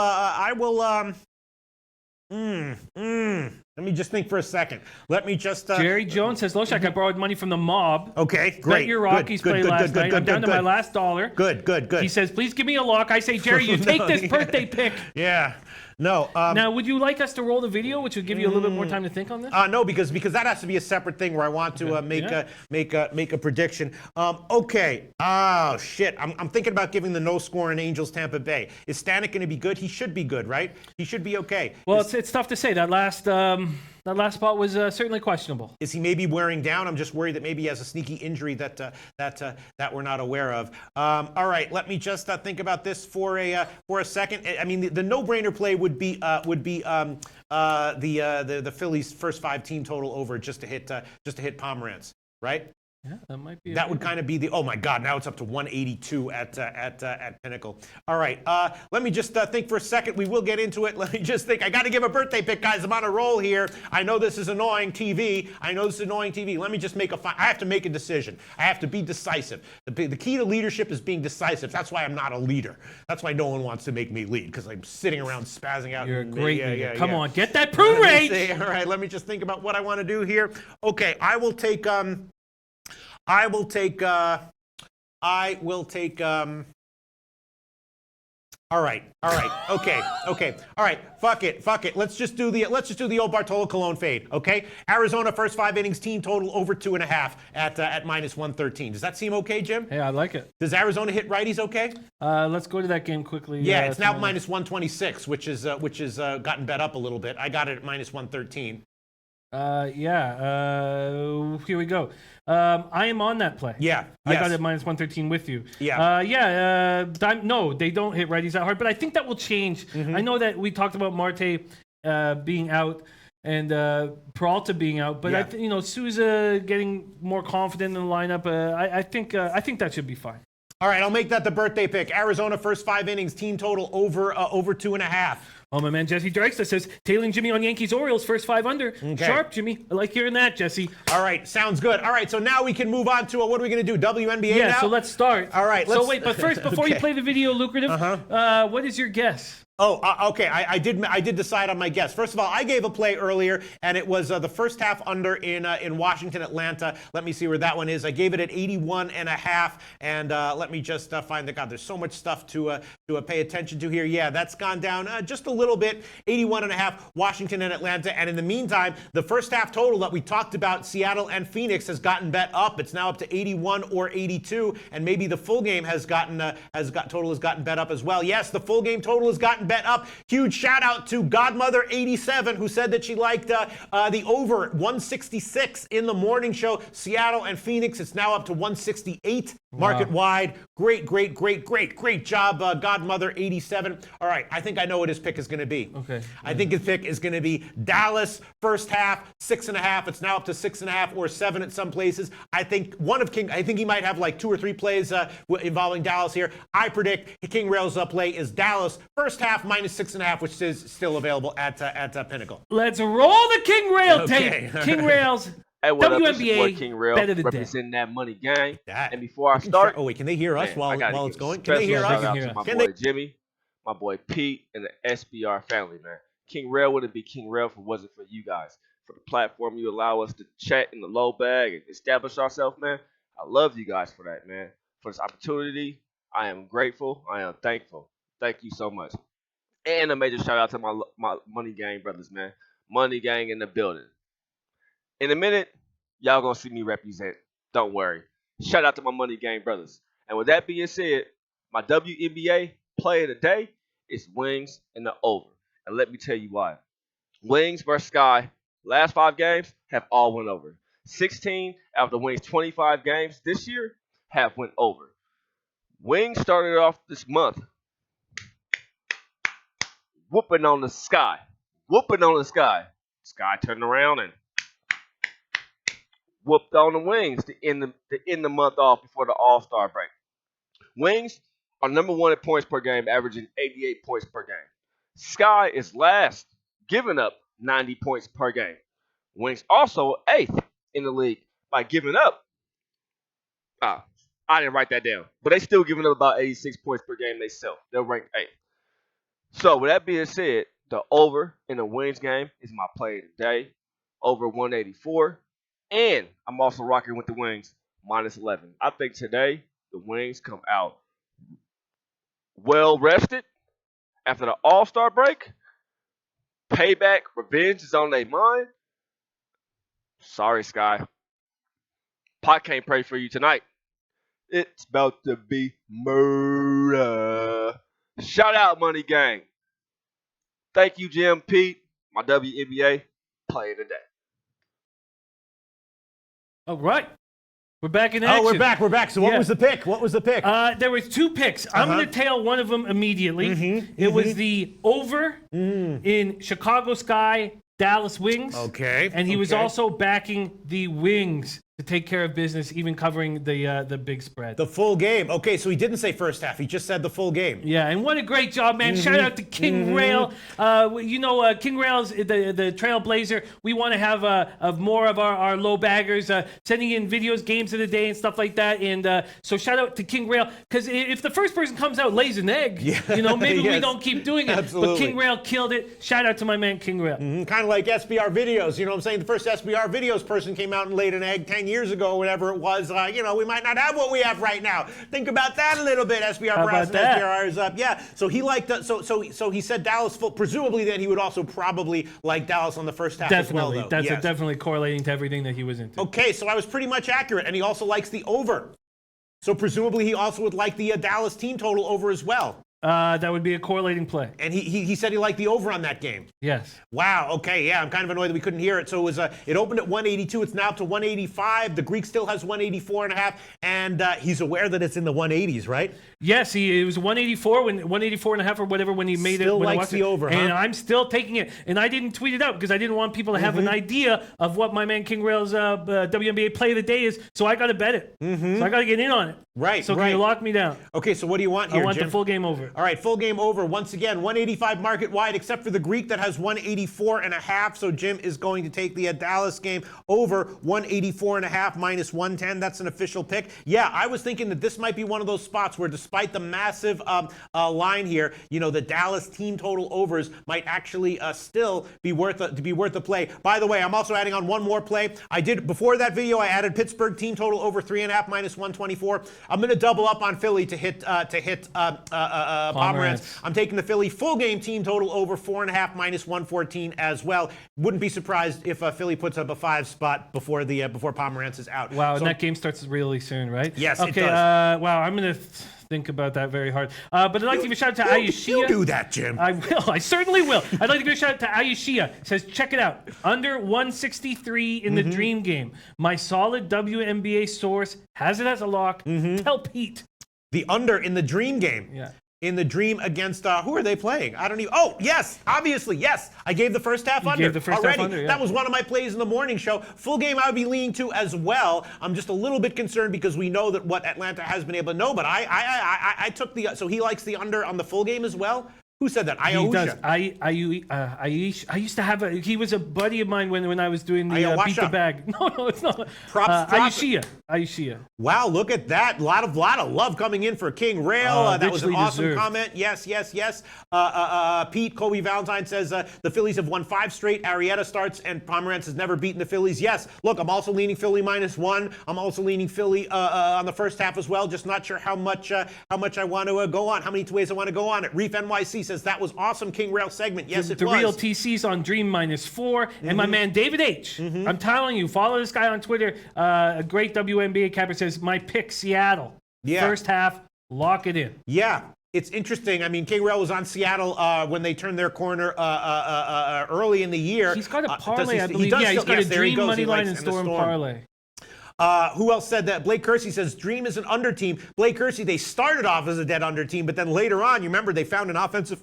Let me just think for a second. Let me just. Jerry Jones says, Loshak, I borrowed money from the mob. Okay, great. Bet your Rockies play last night. I'm down to my last dollar. Good. He says, please give me a lock. I say, Jerry, you take this birthday pick. Yeah. No. Now, would you like us to roll the video, which would give you a little bit more time to think on this? No, because that has to be a separate thing where I want to make a prediction. Okay. Oh shit. I'm thinking about giving the no score in Angels Tampa Bay. Is Stanek going to be good? He should be good, right? He should be okay. Well, it's tough to say. That last spot was certainly questionable. Is he maybe wearing down? I'm just worried that maybe he has a sneaky injury that we're not aware of. All right, let me just think about this for a second. I mean, the no-brainer play would be the Phillies' first 5 team total over just to hit Pomerantz, right? Yeah, that might be. That would kind of be the. Oh my God! Now it's up to 182 at Pinnacle. All right. Let me just think for a second. We will get into it. Let me just think. I got to give a birthday pick, guys. I'm on a roll here. I know this is annoying TV. Let me just I have to make a decision. I have to be decisive. The key to leadership is being decisive. That's why I'm not a leader. That's why no one wants to make me lead, because I'm sitting around spazzing out. You're a great leader. Come on, get that prune rage. All right. Let me just think about what I want to do here. Okay. I will take. All right. Okay. All right. Fuck it. Let's just do the old Bartolo Colon fade. Okay. Arizona first 5 innings team total over 2.5 at minus 113. Does that seem okay, Jim? Hey, I like it. Does Arizona hit righties okay? Let's go to that game quickly. Yeah, it's now minus 126, which is gotten bet up a little bit. I got it at minus 113. Here we go. I am on that play. Yeah. I got it minus 113 with you. Yeah. No, they don't hit righties that hard, but I think that will change. I know that we talked about Marte being out and Peralta being out, but Souza getting more confident in the lineup. I think that should be fine. All right, I'll make that the birthday pick. Arizona first 5 innings, team total over 2.5. Oh, my man Jesse Drexler says Taylor and Jimmy on Yankees Orioles first 5 under. Okay. Sharp, Jimmy. I like hearing that, Jesse. All right, sounds good. All right, so now we can move on to what are we going to do? WNBA now? Yeah, so let's start. All right. So wait, but first, before you play the video, Lucrative, what is your guess? Oh, okay. I did decide on my guess. First of all, I gave a play earlier, and it was the first half under in Washington, Atlanta. Let me see where that one is. I gave it at 81.5, and let me just find the God. There's so much stuff to pay attention to here. Yeah, that's gone down just a little bit. 81.5, Washington and Atlanta. And in the meantime, the first half total that we talked about, Seattle and Phoenix, has gotten bet up. It's now up to 81 or 82, and maybe the full game has gotten bet up as well. Yes, the full game total has gotten bet up. Huge shout out to Godmother87, who said that she liked the over 166 in the morning show. Seattle and Phoenix, it's now up to 168 market wide. Great job, Godmother87. All right, I think I know what his pick is going to be. Okay. I think his pick is going to be Dallas first half 6.5. It's now up to 6.5 or 7 at some places. I think he might have like 2 or 3 plays involving Dallas here. I predict King Rail's play is Dallas first half minus 6.5, which is still available at Pinnacle. Let's roll the King Rail tape. King Rail's Hey, what WNBA up? This is boy King Rail, representing that money gang. And before I start, oh wait, can they hear us while it's going? Can they hear us? Shout out to my boy Jimmy, my boy Pete, and the SBR family, man. King Rail wouldn't be King Rail if it wasn't for you guys. For the platform you allow us to chat in the low bag and establish ourselves, man. I love you guys for that, man. For this opportunity, I am grateful. I am thankful. Thank you so much. And a major shout out to my Money Gang brothers, man. Money Gang in the building. In a minute, y'all gonna see me represent. Don't worry. Shout out to my Money Gang brothers. And with that being said, my WNBA play of the day is Wings in the over. And let me tell you why. Wings versus Sky, last 5 games have all went over. 16 out of the Wings' 25 games this year have went over. Wings started off this month whooping on the Sky. Sky turned around and whooped on the Wings to end the month off before the All-Star break. Wings are number 1 in points per game, averaging 88 points per game. Sky is last, giving up 90 points per game. Wings also 8th in the league by giving up. I didn't write that down, but they still giving up about 86 points per game themselves. They're ranked 8th. So with that being said, the over in the Wings game is my play today. Over 184. And I'm also rocking with the Wings minus 11. I think today the Wings come out well rested after the All-Star break. Payback, revenge is on their mind. Sorry, Sky. Pot can't pray for you tonight. It's about to be murder. Shout out, Money Gang. Thank you, Jim, Pete, my WNBA play of the day. All right. We're back in action. Oh, we're back. So what was the pick? There was 2 picks. I'm going to tail one of them immediately. It was the over in Chicago Sky, Dallas Wings. Okay. And he was also backing the Wings to take care of business, even covering the big spread. The full game. Okay, so he didn't say first half. He just said the full game. Yeah, and what a great job, man. Shout out to King Rail. King Rail's the trailblazer. We want to have more of our low baggers sending in videos, games of the day, and stuff like that. And so shout out to King Rail, because if the first person comes out lays an egg, maybe we don't keep doing it. Absolutely. But King Rail killed it. Shout out to my man King Rail. Kind of like SBR Videos. You know what I'm saying? The first SBR Videos person came out and laid an egg 10 years ago, whatever it was. We might not have what we have right now. Think about that a little bit. SBR Brass and SBR is up. Yeah. So he liked. So he said Dallas full. Presumably, then he would also probably like Dallas on the first half as well. Though. That's definitely correlating to everything that he was into. Okay, so I was pretty much accurate, and he also likes the over. So presumably, he also would like the Dallas team total over as well. That would be a correlating play. And he said he liked the over on that game. Yes. Wow. Okay. Yeah. I'm kind of annoyed that we couldn't hear it. So it opened at 182. It's now up to 185. The Greek still has 184.5, and he's aware that it's in the 180s, right? Yes. It was 184 184.5 or whatever when he made still it. Still likes the over, and I'm still taking it. And I didn't tweet it out because I didn't want people to have an idea of what my man King Rail's WNBA play of the day is. So I got to bet it. So I got to get in on it. Right. So can you lock me down? Okay. So what do you want here, I want Jim? the full game over. All right, full game over. Once again, 185 market wide, except for the Greek that has 184.5. So Jim is going to take the Dallas game over 184.5 minus 110. That's an official pick. Yeah, I was thinking that this might be one of those spots where, despite the massive line here, the Dallas team total overs might actually still be worth a play. By the way, I'm also adding on one more play. I did before that video. I added Pittsburgh team total over 3.5 minus 124. I'm going to double up on Philly to hit Pomerantz. I'm taking the Philly full game team total over 4.5 minus 114 as well. Wouldn't be surprised if Philly puts up a 5 spot before Pomerantz is out. Wow, and that game starts really soon, right? Yes, okay, it does. Wow, I'm going to think about that very hard. But I'd like to give a shout out to Ayushia. You do that, Jim. I will. I certainly will. I'd like to give a shout out to Ayushia. Says, check it out. Under 163 in the Dream game. My solid WNBA source has it as a lock. Tell Pete. The under in the Dream game. Yeah. In the Dream against, who are they playing? I don't even, oh, yes, obviously, yes. I gave the first half under gave the first already. Half under, yeah. That was one of my plays in the morning show. Full game I would be leaning to as well. I'm just a little bit concerned because we know that what Atlanta has been able to know, but I took so he likes the under on the full game as well? Who said that? He does. I used to have he was a buddy of mine when I was doing the Beat the Bag. No, it's not. Ayushia. Wow, look at that. A lot of love coming in for King Rail. That was an awesome comment. Yes. Pete, Kobe Valentine says the Phillies have won 5 straight. Arrieta starts and Pomerantz has never beaten the Phillies. Yes. Look, I'm also leaning Philly -1. I'm also leaning Philly on the first half as well. Just not sure how much I want to go on. How many ways I want to go on it. Reef NYC says that was awesome King Rail segment. Yes, it was. The real TC's on Dream -4. And my man David H. I'm telling you, follow this guy on Twitter. A great WNBA capper says, my pick, Seattle. Yeah. First half, lock it in. Yeah. It's interesting. I mean, King Rail was on Seattle when they turned their corner early in the year. He's got a parlay, I believe. Yeah, he's got a Dream money line and Storm parlay. Who else said that? Blake Kersey says Dream is an under team. Blake Kersey, they started off as a dead under team, but then later on, you remember, they found an offensive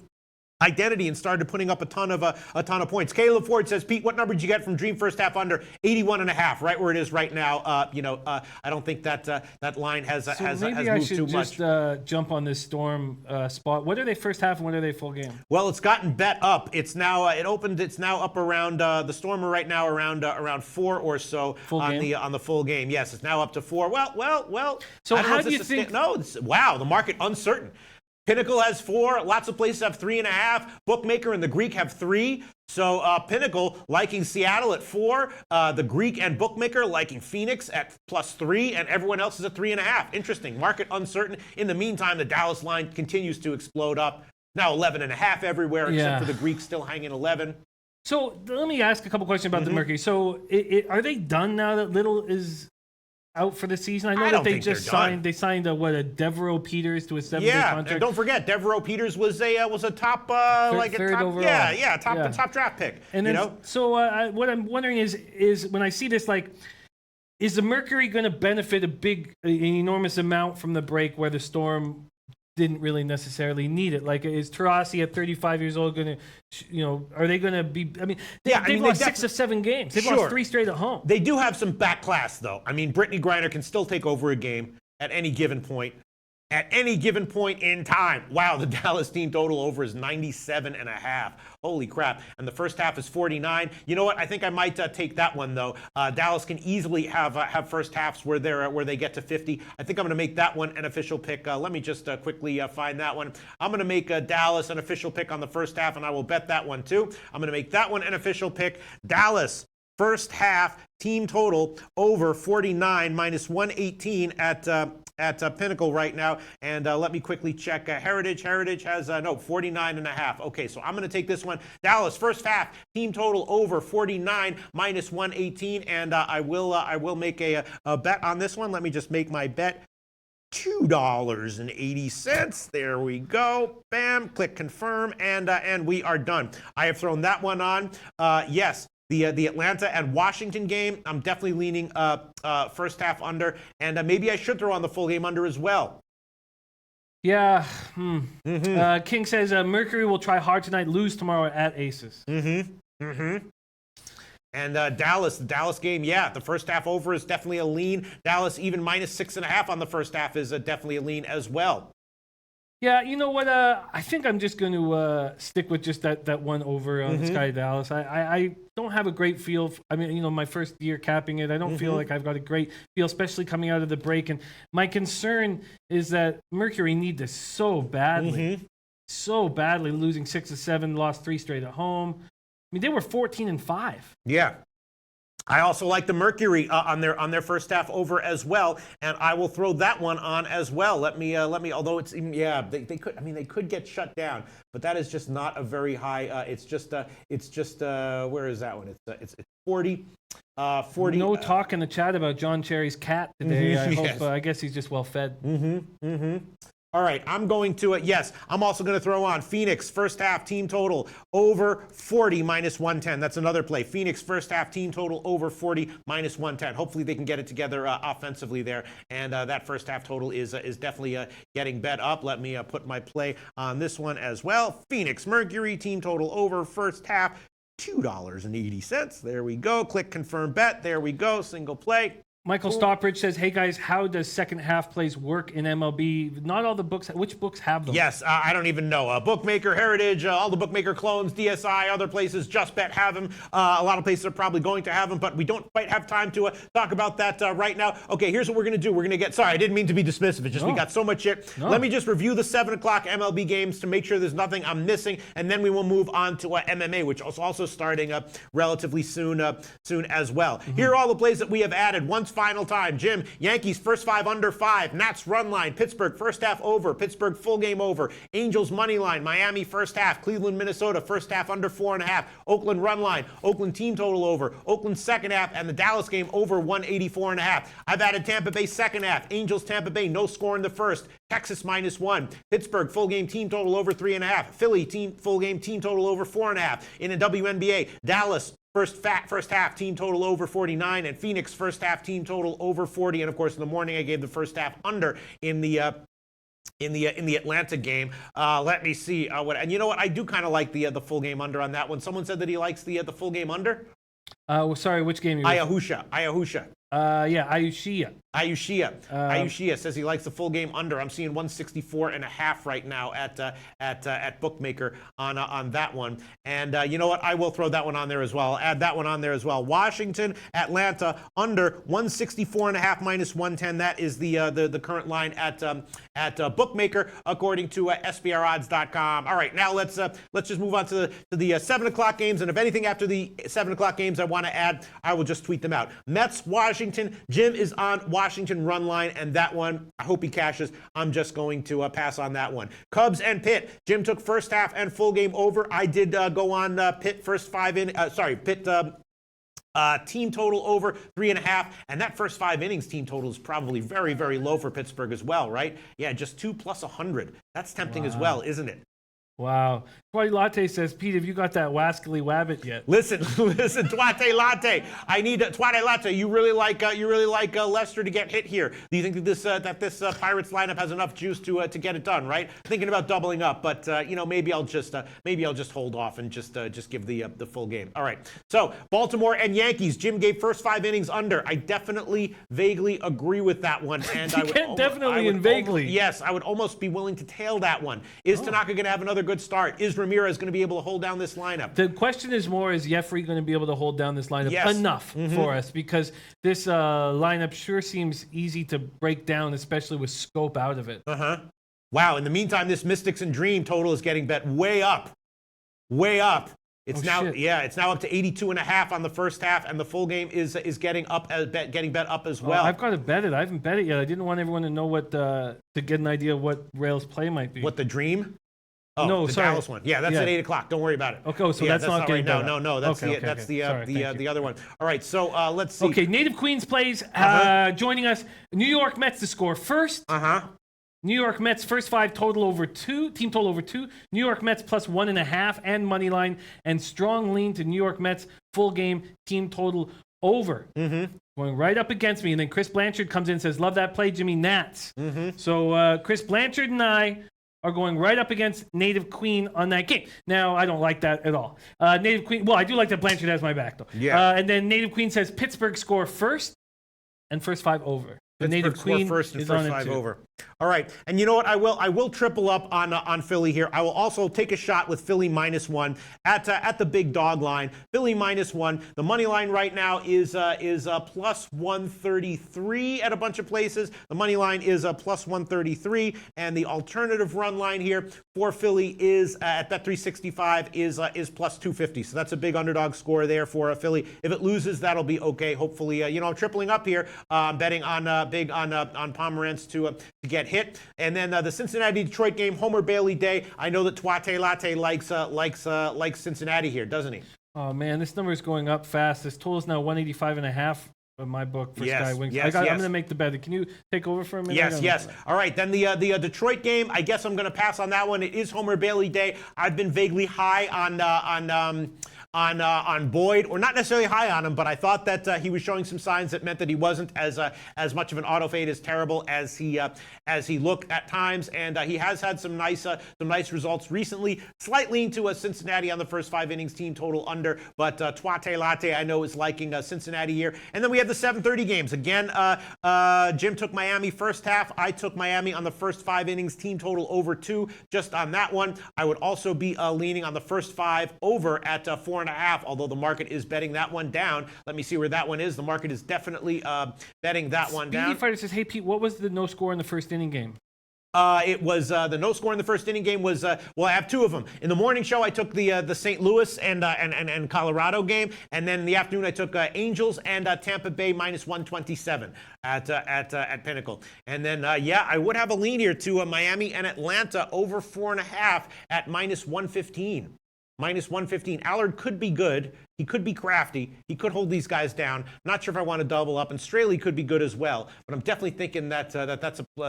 identity and started putting up a ton of points. Caleb Ford says, Pete, what number did you get from Dream first half under? 81.5, right where it is right now. I don't think that line has moved too much. Maybe I should just jump on this Storm spot. What are they first half and what are they full game? Well, it's gotten bet up. It's now It's now up around the Stormer right now around 4 or so on the full game. Yes, it's now up to 4. Well. So how do you think? Wow, the market uncertain. Pinnacle has 4. Lots of places have 3.5. Bookmaker and the Greek have 3. So Pinnacle liking Seattle at 4. The Greek and Bookmaker liking Phoenix at +3, and everyone else is at 3.5. Interesting. Market uncertain. In the meantime, the Dallas line continues to explode up. Now 11.5 everywhere, except for the Greek still hanging 11. So let me ask a couple questions about the Mercury. So are they done now that Little is out for the season? I know that they just signed. They signed a Devereaux Peters to a 7-day contract. And don't forget, Devereaux Peters was a top third overall. Top draft pick. And then, so what I'm wondering is when I see this, is the Mercury going to benefit an enormous amount from the break where the Storm didn't really necessarily need it? Is Taurasi at 35 years old going to, are they going to be? I mean, they've lost 6 of 7 games. They've lost 3 straight at home. They do have some back class, though. I mean, Brittany Griner can still take over a game at any given point. At any given point in time. Wow, the Dallas team total over is 97.5. Holy crap. And the first half is 49. You know what? I think I might take that one, though. Dallas can easily have first halves where they get to 50. I think I'm going to make that one an official pick. Let me just quickly find that one. I'm going to make Dallas an official pick on the first half, and I will bet that one, too. I'm going to make that one an official pick. Dallas, first half, team total over 49 minus 118 at Pinnacle right now. And let me quickly check. Heritage has 49.5. Okay, so I'm going to take this one. Dallas first half team total over 49 minus 118, and I will make a bet on this one. Let me just make my bet. $2.80. There we go. Bam. Click confirm, and we are done. I have thrown that one on. Yes. The Atlanta and Washington game, I'm definitely leaning first half under, and maybe I should throw on the full game under as well. Yeah. King says Mercury will try hard tonight, lose tomorrow at Aces. And the Dallas game, yeah, the first half over is definitely a lean. Dallas even -6.5 on the first half is definitely a lean as well. Yeah, you know what? I think I'm just going to stick with just that one over on Sky Dallas. I don't have a great feel. I mean, my first year capping it, I don't feel like I've got a great feel, especially coming out of the break. And my concern is that Mercury need this so badly, losing 6 of 7, lost 3 straight at home. I mean, they were 14-5. Yeah. I also like the Mercury on their first half over as well, and I will throw that one on as well. Let me. Although it's they could. I mean, they could get shut down, but that is just not a very high. It's just where is that one? It's 40. 40. No talk in the chat about John Cherry's cat today. I hope. I guess he's just well fed. All right, I'm going to, I'm also going to throw on Phoenix first half team total over 40 -110. That's another play. Phoenix first half team total over 40 -110. Hopefully they can get it together offensively there. And that first half total is definitely getting bet up. Let me put my play on this one as well. Phoenix Mercury team total over first half, $2.80. There we go. Click confirm bet. There we go. Single play. Michael Stockbridge says, hey guys, how does second half plays work in MLB? Not all the books. Which books have them? Yes, I don't even know. Bookmaker, Heritage, all the bookmaker clones, DSI, other places, Just Bet have them. A lot of places are probably going to have them, but we don't quite have time to talk about that right now. Okay, here's what we're going to do. We're going to get, sorry, I didn't mean to be dismissive. It's just we got so much shit. Let me just review the 7 o'clock MLB games to make sure there's nothing I'm missing, and then we will move on to MMA, which is also starting relatively soon as well. Here are all the plays that we have added. Once final time. Jim, Yankees first 5 under 5. Nats run line. Pittsburgh first half over. Pittsburgh full game over. Angels money line. Miami first half. Cleveland, Minnesota first half under 4.5. Oakland run line. Oakland team total over. Oakland second half and the Dallas game over 184.5. I've added Tampa Bay second half. Angels Tampa Bay no score in the first. Texas -1. Pittsburgh full game team total over 3.5. Philly full game team total over 4.5. In the WNBA, Dallas first half team total over 49, and Phoenix first half team total over 40. And of course, in the morning I gave the first half under in the Atlanta game. Let me see and you know what? I do kind of like the full game under on that one. Someone said that he likes the full game under. Sorry, which game? Ayushia. Ayushia. Ayushia says he likes the full game under. I'm seeing 164.5 right now at Bookmaker on that one. And you know what? I will throw that one on there as well. I'll add that one on there as well. Washington, Atlanta under 164.5 -110. That is the current line at Bookmaker according to SBRodds.com. All right, now let's just move on to the 7 o'clock games. And if anything after the 7 o'clock games I want to add, I will just tweet them out. Mets, Washington. Jim is on Washington run line, and that one, I hope he cashes. I'm just going to pass on that one. Cubs and Pitt. Jim took first half and full game over. I did go on Pitt first 5 in. Pitt team total over 3.5, and that first 5 innings team total is probably very, very low for Pittsburgh as well, right? Yeah, just 2 + 100. That's tempting as well, isn't it? Wow. Twatty Latte says, Pete, have you got that Wascally Wabbit yet? Listen, Twatty Latte. I need Twatty Latte. You really like Lester to get hit here. Do you think that this Pirates lineup has enough juice to get it done? Right? Thinking about doubling up, but maybe I'll just hold off and just give the full game. All right. So Baltimore and Yankees. Jim gave first 5 innings under. I definitely vaguely agree with that one, and I would vaguely. Yes, I would almost be willing to tail that one. Is Tanaka going to have another good start? Is Ramirez going to be able to hold down this lineup? The question is more, is Jeffrey going to be able to hold down this lineup enough for us? Because this lineup sure seems easy to break down, especially with scope out of it. Wow. In the meantime, this Mystics and Dream total is getting bet way up. Way up. It's now up to 82.5 on the first half, and the full game is getting bet up as well. I've got to bet it. I haven't bet it yet. I didn't want everyone to know to get an idea of what Rail's play might be. What, the Dream? Oh, no, the sorry. Dallas one. Yeah, that's at 8 o'clock. Don't worry about it. Okay, so that's not right. getting No. That's okay, the other one. All right, so let's see. Okay, Native Queens plays. Joining us, New York Mets to score first. New York Mets first 5 team total over 2. New York Mets plus 1.5 and money line, and strong lean to New York Mets full game team total over. Going right up against me, and then Chris Blanchard comes in and says, "Love that play, Jimmy Nats." So Chris Blanchard and I are going right up against Native Queen on that game. Now, I don't like that at all. Native Queen, well, I do like that Blanchard has my back, though. Yeah. And then Native Queen says Pittsburgh score first and first 5 over. The Native Queen first and is first on 5 it too. over. All right, and you know what? I will triple up on Philly here. I will also take a shot with Philly -1 at the big dog line. Philly -1. The money line right now is plus 133 at a bunch of places. The money line is plus 133, and the alternative run line here for Philly is at that 365 is plus 250. So that's a big underdog score there for Philly. If it loses, that'll be okay. Hopefully, I'm tripling up here. I'm betting on big on Pomerantz to get hit. And then the Cincinnati-Detroit game, Homer Bailey Day. I know that Tuate Latte likes Cincinnati here, doesn't he? Oh, man, this number is going up fast. This total is now 185.5 in my book for Sky Wings. I'm going to make the bet. Can you take over for a minute? Yes. All right, then the Detroit game, I guess I'm going to pass on that one. It is Homer Bailey Day. I've been vaguely high on Boyd, or not necessarily high on him, but I thought that he was showing some signs that meant that he wasn't as much of an auto fade, as terrible as he looked at times, and he has had some nice results recently. Slight lean to Cincinnati on the first 5 innings team total under, but Tuate Latte I know is liking Cincinnati here. And then we have the 7:30 games again. Jim took Miami first half. I took Miami on the first 5 innings team total over 2. Just on that one, I would also be leaning on the first 5 over at 4.5, although the market is betting that one down. Let me see where that one is. The market is definitely betting that one down. Speedy Fighter says, "Hey Pete, what was the no score in the first inning game?" It was the no score in the first inning game was well, I have 2 of them. In the morning show, I took the St. Louis and Colorado game, and then in the afternoon, I took Angels and Tampa Bay -127 at Pinnacle. And then I would have a lean here to Miami and Atlanta over 4.5 at -115. -115. Allard could be good. He could be crafty. He could hold these guys down. Not sure if I want to double up. And Straley could be good as well. But I'm definitely thinking that's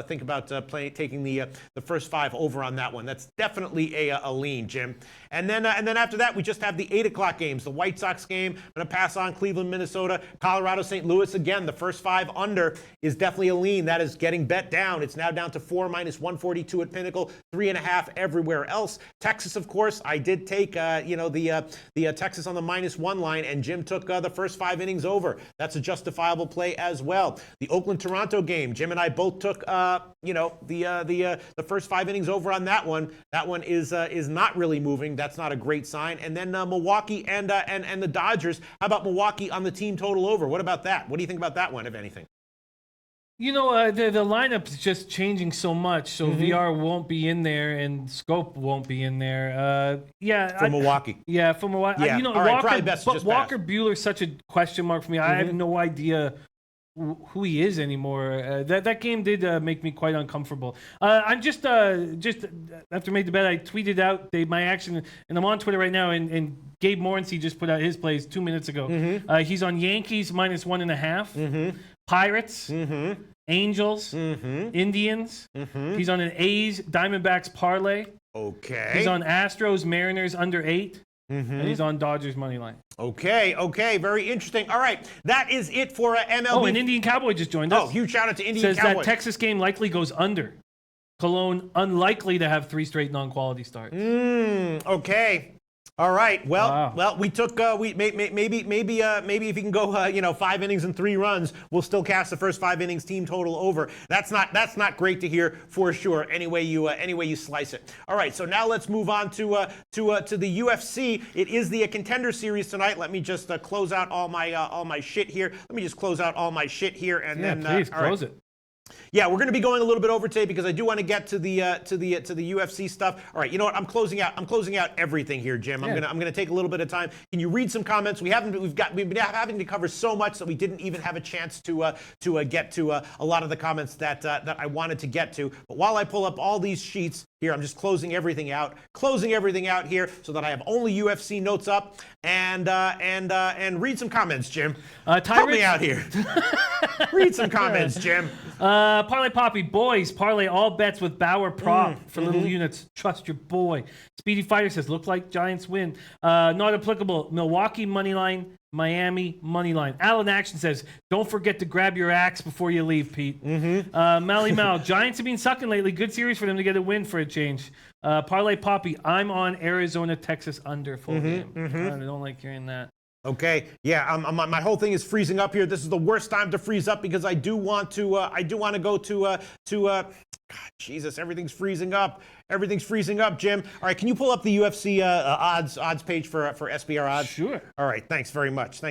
think about taking the first 5 over on that one. That's definitely a lean, Jim. And then after that, we just have the 8 o'clock games. The White Sox game. I'm going to pass on Cleveland, Minnesota, Colorado, St. Louis. Again, the first 5 under is definitely a lean. That is getting bet down. It's now down to 4 -142 at Pinnacle, 3.5 everywhere else. Texas, of course, I did take the Texas on the -1 line, and Jim took the first 5 innings over. That's a justifiable play as well. The Oakland-Toronto game, Jim and I both took the first 5 innings over on that one. That one is not really moving. That's not a great sign. And then Milwaukee and the Dodgers. How about Milwaukee on the team total over? What about that? What do you think about that one, if anything? The lineup's just changing so much, so VR won't be in there and Scope won't be in there. For Milwaukee. Yeah, for Milwaukee. Yeah. Walker Buehler's such a question mark for me. I have no idea who he is anymore. That game did make me quite uncomfortable. I'm just after made the bet, I tweeted out my action, and I'm on Twitter right now. And Gabe Morency just put out his plays 2 minutes ago. He's on Yankees -1.5, Pirates, Angels, Indians. He's on an A's Diamondbacks parlay. Okay. He's on Astros Mariners under 8. And he's on Dodgers money line. Okay, very interesting. All right, that is it for MLB. Oh, and Indian Cowboy just joined us. Oh, huge shout out to Indian Cowboy. Cowboy. Says that Texas game likely goes under. Cologne unlikely to have 3 straight non-quality starts. Okay. All right. Well, Wow. we took maybe if you can go 5 innings and 3 runs, we'll still cast the first 5 innings team total over. That's not great to hear for sure. Any way you slice it. All right. So now let's move on to the UFC. It is the contender series tonight. Let me just close out all my shit here. And then please close it. Yeah, we're going to be going a little bit over today because I do want to get to the UFC stuff. All right, you know what? I'm closing out everything here, Jim. I'm gonna take a little bit of time. Can you read some comments? We've been having to cover so much that we didn't even have a chance to get to a lot of the comments that I wanted to get to. But while I pull up all these sheets, Here, I'm just closing everything out here so that I have only UFC notes up and read some comments, Jim. Help me out here. Read some comments, Jim. Parlay Poppy, boys, parlay all bets with Bauer prop for little units. Trust your boy. Speedy Fighter says, look like Giants win. Not applicable. Milwaukee moneyline, Miami moneyline. Alan Action says, don't forget to grab your axe before you leave, Pete. Mally Mal, Giants have been sucking lately. Good series for them to get a win for a change. Parlay Poppy, I'm on Arizona, Texas under full game. I don't like hearing that. Okay, yeah, my whole thing is freezing up here. This is the worst time to freeze up because I do want to go to God, Jesus, everything's freezing up. Everything's freezing up, Jim. All right, can you pull up the UFC odds page for SBR odds? Sure. All right, thanks very much.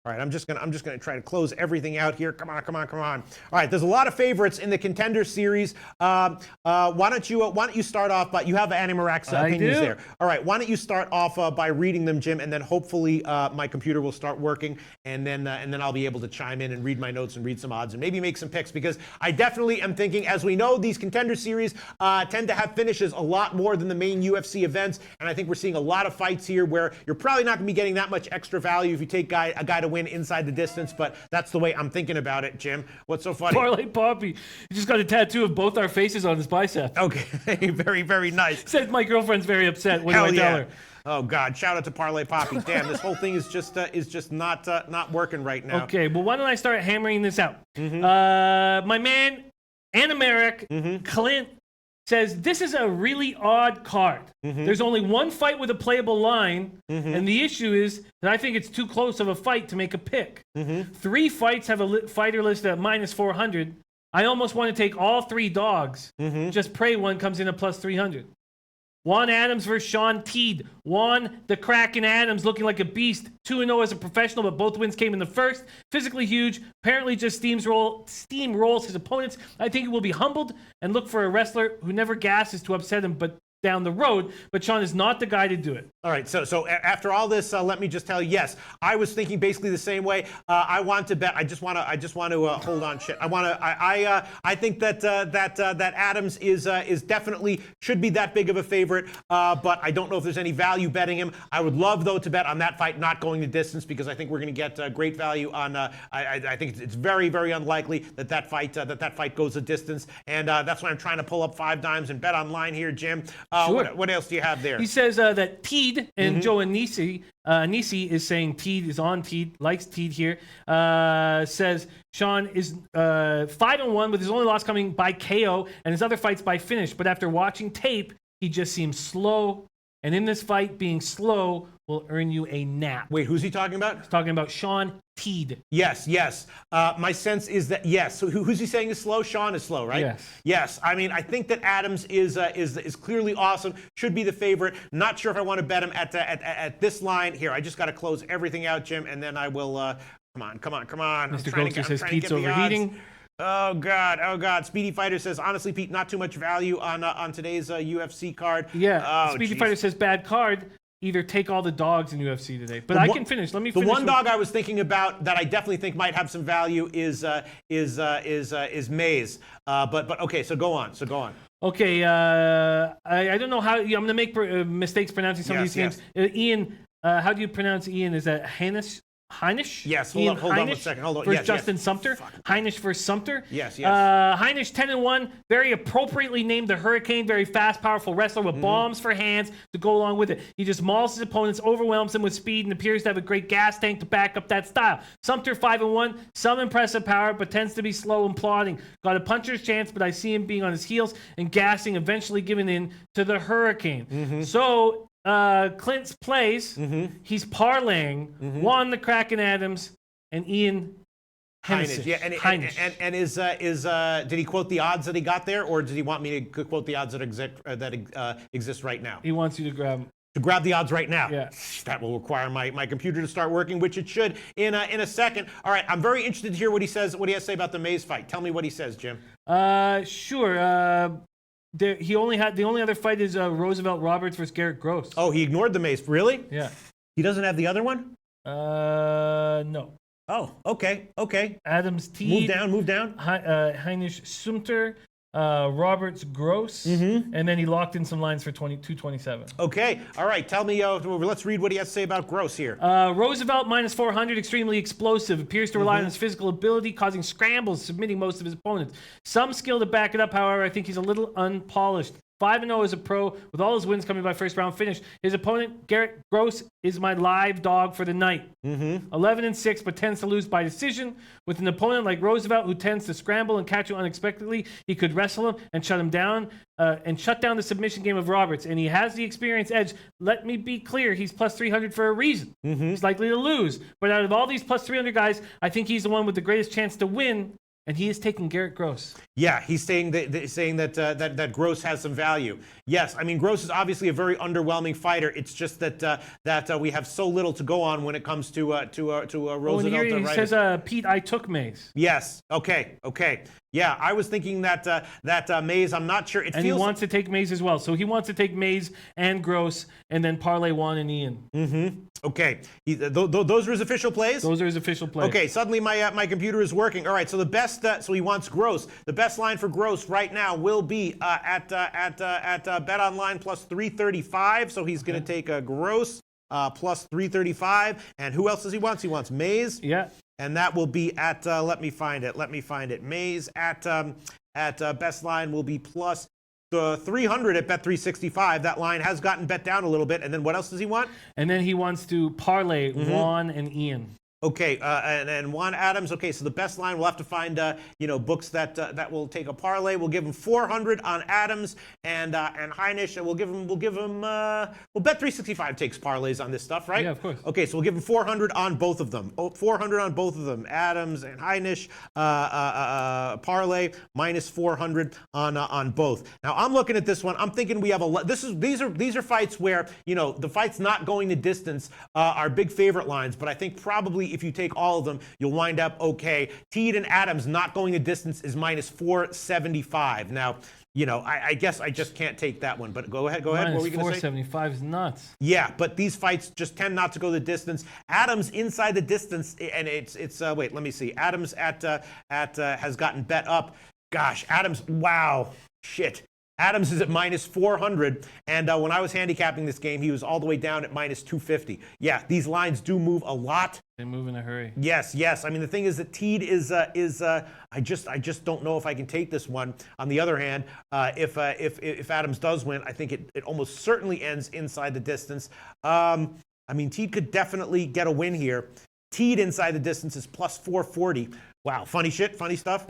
All right, I'm just gonna try to close everything out here. Come on. All right, there's a lot of favorites in the contender series. Why don't you start off? But you have Annie Marak's opinions there. All right, why don't you start off by reading them, Jim, and then hopefully my computer will start working, and then I'll be able to chime in and read my notes and read some odds and maybe make some picks because I definitely am thinking, as we know, these contender series tend to have finishes a lot more than the main UFC events, and I think we're seeing a lot of fights here where you're probably not going to be getting that much extra value if you take a guy to win inside the distance, but that's the way I'm thinking about it, Jim. What's so funny? Parlay Poppy, he just got a tattoo of both our faces on his bicep. Okay, very, very nice. Said my girlfriend's very upset. What do I tell her? Oh God! Shout out to Parlay Poppy. Damn, this whole thing is just not working right now. Okay, well, why don't I start hammering this out? My man, Anameric, Clint, says this is a really odd card. There's only one fight with a playable line, and the issue is that I think it's too close of a fight to make a pick. 3 fights have a fighter list at minus 400. I almost want to take all 3 dogs. Just pray one comes in at plus 300. Juan Adams versus Sean Teed. Juan the Kraken Adams looking like a beast. 2-0 as a professional, but both wins came in the first. Physically huge. Apparently just steamrolls his opponents. I think he will be humbled and look for a wrestler who never gasses to upset him, but down the road, but Sean is not the guy to do it. All right, so after all this, let me just tell you, yes, I was thinking basically the same way. I want to bet. I just want to hold on. Shit. I think that Adams is definitely should be that big of a favorite, but I don't know if there's any value betting him. I would love though to bet on that fight not going the distance because I think we're going to get great value on. I think it's very, very unlikely that fight goes the distance, and that's why I'm trying to pull up 5 dimes and bet online here, Jim. Sure. What else do you have there? He says that Teed and Joe Anisi is saying Teed is on Teed, likes Teed here. Says Sean is 5-1 with his only loss coming by KO and his other fights by finish. But after watching tape, he just seems slow. And in this fight, being slow will earn you a nap. Wait, who's he talking about? He's talking about Sean Teed. Yes. My sense is that yes. So who's he saying is slow? Sean is slow, right? Yes. Yes. I mean, I think that Adams is clearly awesome. Should be the favorite. Not sure if I want to bet him at this line here. I just got to close everything out, Jim, and then I will. Come on. Mr. Ghoster says Pete's overheating. Oh God! Speedy Fighter says, honestly, Pete, not too much value on today's UFC card. Yeah. Speedy Fighter says bad card. Either take all the dogs in UFC today, but I can finish. Let me finish. The one dog I was thinking about that I definitely think might have some value is Maze. But okay, so go on. Okay, I don't know how I'm going to make mistakes pronouncing some of these names. Ian, how do you pronounce Ian? Is that Heinisch? Yes, hold on 1 second. Hold on. Versus Justin Sumter. Heinisch versus Sumter. Yes. Heinisch 10-1, very appropriately named the Hurricane, very fast, powerful wrestler with bombs for hands to go along with it. He just mauls his opponents, overwhelms them with speed, and appears to have a great gas tank to back up that style. Sumter 5-1, some impressive power, but tends to be slow and plodding. Got a puncher's chance, but I see him being on his heels and gassing, eventually giving in to the Hurricane. So Clint's plays, he's parlaying Juan the Kraken Adams and Ian Heinisch. Yeah, and is did he quote the odds that he got there, or did he want me to quote the odds that exist right now? He wants you to grab the odds right now. Yeah. That will require my computer to start working, which it should in a second. All right, I'm very interested to hear what he has to say about the Maze fight. Tell me what he says, Jim. Sure. The only other fight is Roosevelt Roberts versus Garrett Gross. Oh, he ignored the Maze. Really? Yeah. He doesn't have the other one? No. Oh, okay. Adams Teed. Move down. Heinisch Sumter. Roberts Gross, and then he locked in some lines for 227. Okay, all right. Tell me, let's read what he has to say about Gross here. Roosevelt minus 400, extremely explosive. Appears to rely on his physical ability, causing scrambles, submitting most of his opponents. Some skill to back it up, however. I think he's a little unpolished. 5-0 as a pro, with all his wins coming by first round finish. His opponent, Garrett Gross, is my live dog for the night. 11-6, but tends to lose by decision. With an opponent like Roosevelt, who tends to scramble and catch you unexpectedly, he could wrestle him and shut him down, and shut down the submission game of Roberts. And he has the experience edge. Let me be clear, he's plus 300 for a reason. He's likely to lose. But out of all these plus 300 guys, I think he's the one with the greatest chance to win. And he is taking Garrett Gross. Yeah, he's saying that Gross has some value. Yes, I mean Gross is obviously a very underwhelming fighter. It's just that we have so little to go on when it comes to Roosevelt. And here he says, Pete, I took Mays. Yes. Okay. Yeah, I was thinking that Mays. I'm not sure. He wants to take Mays as well. So he wants to take Mays and Gross, and then parlay Juan and Ian. Okay. Those are his official plays? Those are his official plays. Okay, suddenly my computer is working. All right, so the best, so he wants Gross. The best line for Gross right now will be at BetOnline plus 335. So he's going to take a Gross plus 335. And who else does he want? He wants Mays. Yeah. And that will be at, let me find it. Mays at best line will be plus 300 at Bet365. That line has gotten bet down a little bit. And then what else does he want? And then he wants to parlay Juan and Ian. Okay, and Juan Adams. Okay, so the best line, we'll have to find books that will take a parlay. We'll give him 400 on Adams and Heinisch, and we'll Bet365 takes parlays on this stuff, right? Yeah, of course. Okay, so we'll give him 400 on both of them. 400 on both of them. Adams and Heinisch parlay minus 400 on both. Now I'm looking at this one. I'm thinking we have these are fights where the fights not going the distance are big favorite lines, but I think probably if you take all of them, you'll wind up okay. Teed and Adams not going the distance is minus 475. Now, I guess I just can't take that one. But go ahead. What were you going to say? 475 is nuts. Yeah, but these fights just tend not to go the distance. Adams inside the distance, and it's wait, let me see. Adams has gotten bet up. Gosh, Adams. Wow, shit. Adams is at minus 400, and when I was handicapping this game, he was all the way down at minus 250. Yeah, these lines do move a lot. They move in a hurry. Yes. I mean, the thing is that Teed is I just don't know if I can take this one. On the other hand, if Adams does win, I think it almost certainly ends inside the distance. I mean, Teed could definitely get a win here. Teed inside the distance is plus 440. Wow, funny stuff.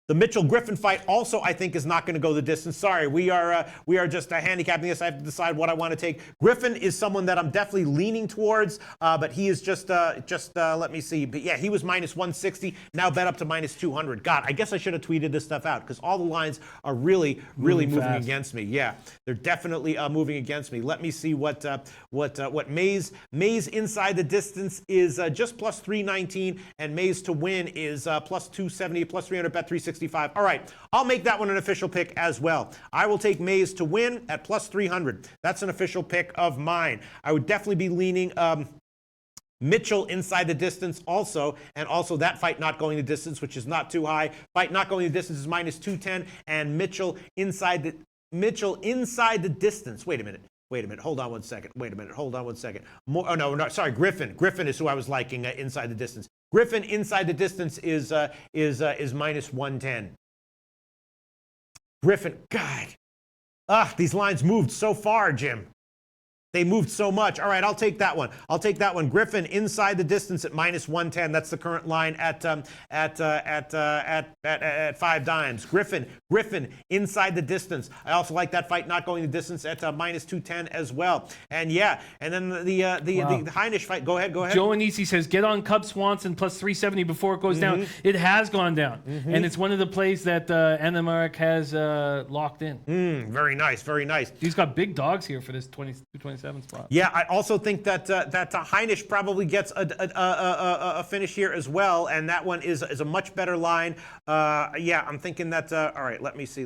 The Mitchell-Griffin fight also, I think, is not going to go the distance. Sorry, we are just handicapping this. I have to decide what I want to take. Griffin is someone that I'm definitely leaning towards, but he is just let me see. But yeah, he was minus 160, now bet up to minus 200. God, I guess I should have tweeted this stuff out because all the lines are really moving against me. Yeah, they're definitely moving against me. Let me see what Mays inside the distance is just plus 319, and Mays to win is plus 270, plus 300 bet 365. All right, I'll make that one an official pick as well. I will take Mays to win at plus 300. That's an official pick of mine. I would definitely be leaning Mitchell inside the distance also, and also that fight not going the distance, which is not too high. Fight not going the distance is minus 210, and Mitchell inside the distance. Wait a minute. Hold on one second. Sorry. Griffin is who I was liking inside the distance. Griffin inside the distance is minus 110. Griffin, God. These lines moved so far, Jim. They moved so much. All right, I'll take that one. Griffin inside the distance at minus 110. That's the current line at 5 dimes. Griffin inside the distance. I also like that fight not going the distance at minus 210 as well. And yeah, and then the Heinisch fight. Go ahead. Joe Anisi says get on Cub Swanson plus 370 before it goes down. It has gone down, and it's one of the plays that Anamarik has locked in. Very nice. He's got big dogs here for this 227. 27th spot. Yeah, I also think that Heinisch probably gets a finish here as well, and that one is a much better line. Yeah, I'm thinking that. All right, let me see.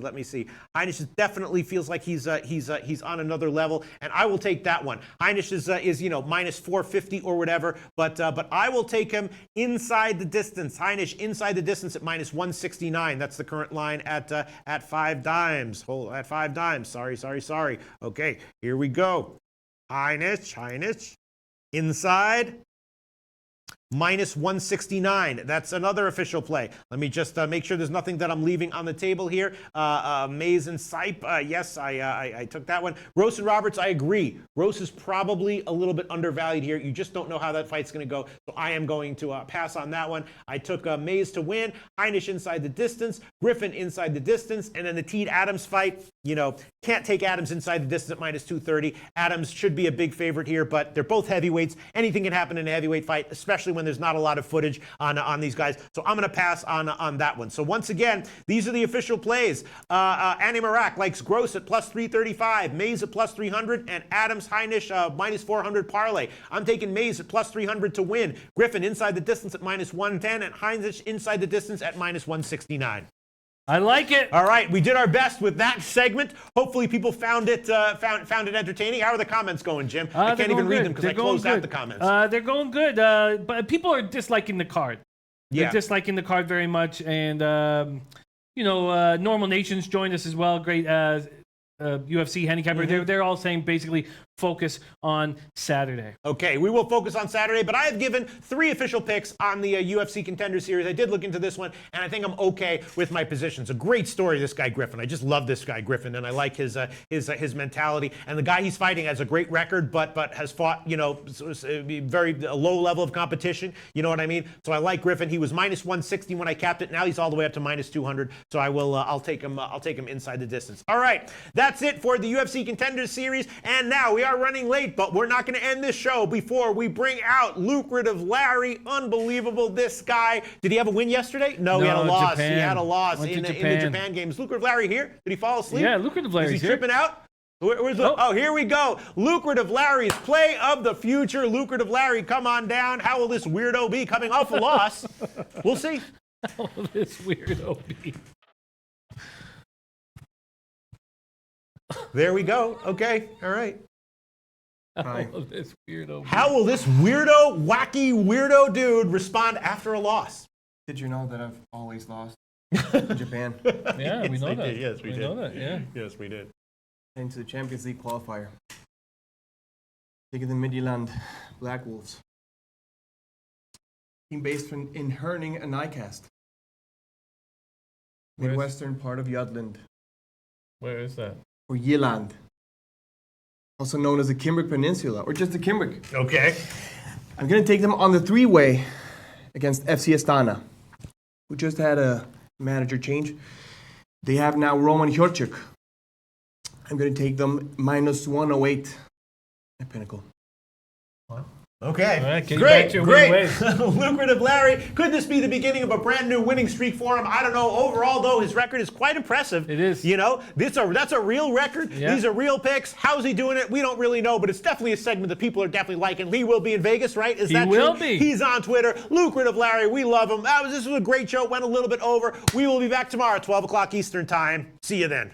Heinisch definitely feels like he's on another level, and I will take that one. Heinisch is minus 450 or whatever, but I will take him inside the distance. Heinisch inside the distance at minus 169. That's the current line at 5 dimes. At 5 dimes. Sorry. Okay, here we go. Heinisch, inside, minus 169. That's another official play. Let me just make sure there's nothing that I'm leaving on the table here. Mays and Sipe, yes, I took that one. Rose and Roberts, I agree. Rose is probably a little bit undervalued here. You just don't know how that fight's going to go, so I am going to pass on that one. I took Mays to win, Heinisch inside the distance, Griffin inside the distance, and then the Teed Adams fight. Can't take Adams inside the distance at minus 230. Adams should be a big favorite here, but they're both heavyweights. Anything can happen in a heavyweight fight, especially when there's not a lot of footage on these guys. So I'm going to pass on that one. So once again, these are the official plays. Annie Marak likes Gross at plus 335, Mays at plus 300, and Adams Heinisch minus 400 parlay. I'm taking Mays at plus 300 to win. Griffin inside the distance at minus 110, and Heinisch inside the distance at minus 169. I like it. All right, we did our best with that segment. Hopefully, people found it entertaining. How are the comments going, Jim? I can't even read them because I closed out the comments. They're going good, but people are disliking the card. Yeah. They're disliking the card very much, and Normal Nations joined us as well. Great UFC handicapper. Mm-hmm. They're all saying basically focus on Saturday. Okay, we will focus on Saturday, but I have given 3 official picks on the UFC Contender Series. I did look into this one, and I think I'm okay with my positions. A great story, this guy Griffin. I just love this guy Griffin, and I like his mentality. And the guy he's fighting has a great record, but has fought very low level of competition. You know what I mean? So I like Griffin. He was minus 160 when I capped it. Now he's all the way up to minus 200. So I'll take him inside the distance. All right, that's it for the UFC Contender Series, and now we are running late, but we're not going to end this show before we bring out Lucrative Larry. Unbelievable, this guy. Did he have a win yesterday? No, he had a loss. Japan. He had a loss in the Japan games. Lucrative Larry here? Did he fall asleep? Yeah, Lucrative Larry's Is he here. tripping out? Oh, here we go. Lucrative Larry's play of the future. Lucrative Larry, come on down. How will this weirdo be coming off a loss? We'll see. How will this weirdo be? There we go. Okay. All right. How will this weirdo be? How will this weirdo, wacky, weirdo dude respond after a loss? Did you know that I've always lost in Japan? Yeah, we know that. Yes, we did. know that, yeah. Yes, we did. Into the Champions League qualifier. Taking the Midtjylland Black Wolves. Team based in Herning and Nijcast. Midwestern part of Jutland. Where is that? Or Jylland. Also known as the Kimbrick Peninsula, or just the Kimbrick. Okay. I'm going to take them on the 3-way against FC Astana, who just had a manager change. They have now Roman Hjorchuk. I'm going to take them minus 108 at Pinnacle. Okay. All right, great. Lucrative Larry. Could this be the beginning of a brand new winning streak for him? I don't know. Overall, though, his record is quite impressive. It is. That's a real record. Yeah. These are real picks. How's he doing it? We don't really know, but it's definitely a segment that people are definitely liking. He will be in Vegas, right? Is that true? He will be. He's on Twitter. Lucrative Larry. We love him. This was a great show. Went a little bit over. We will be back tomorrow at 12 o'clock Eastern Time. See you then.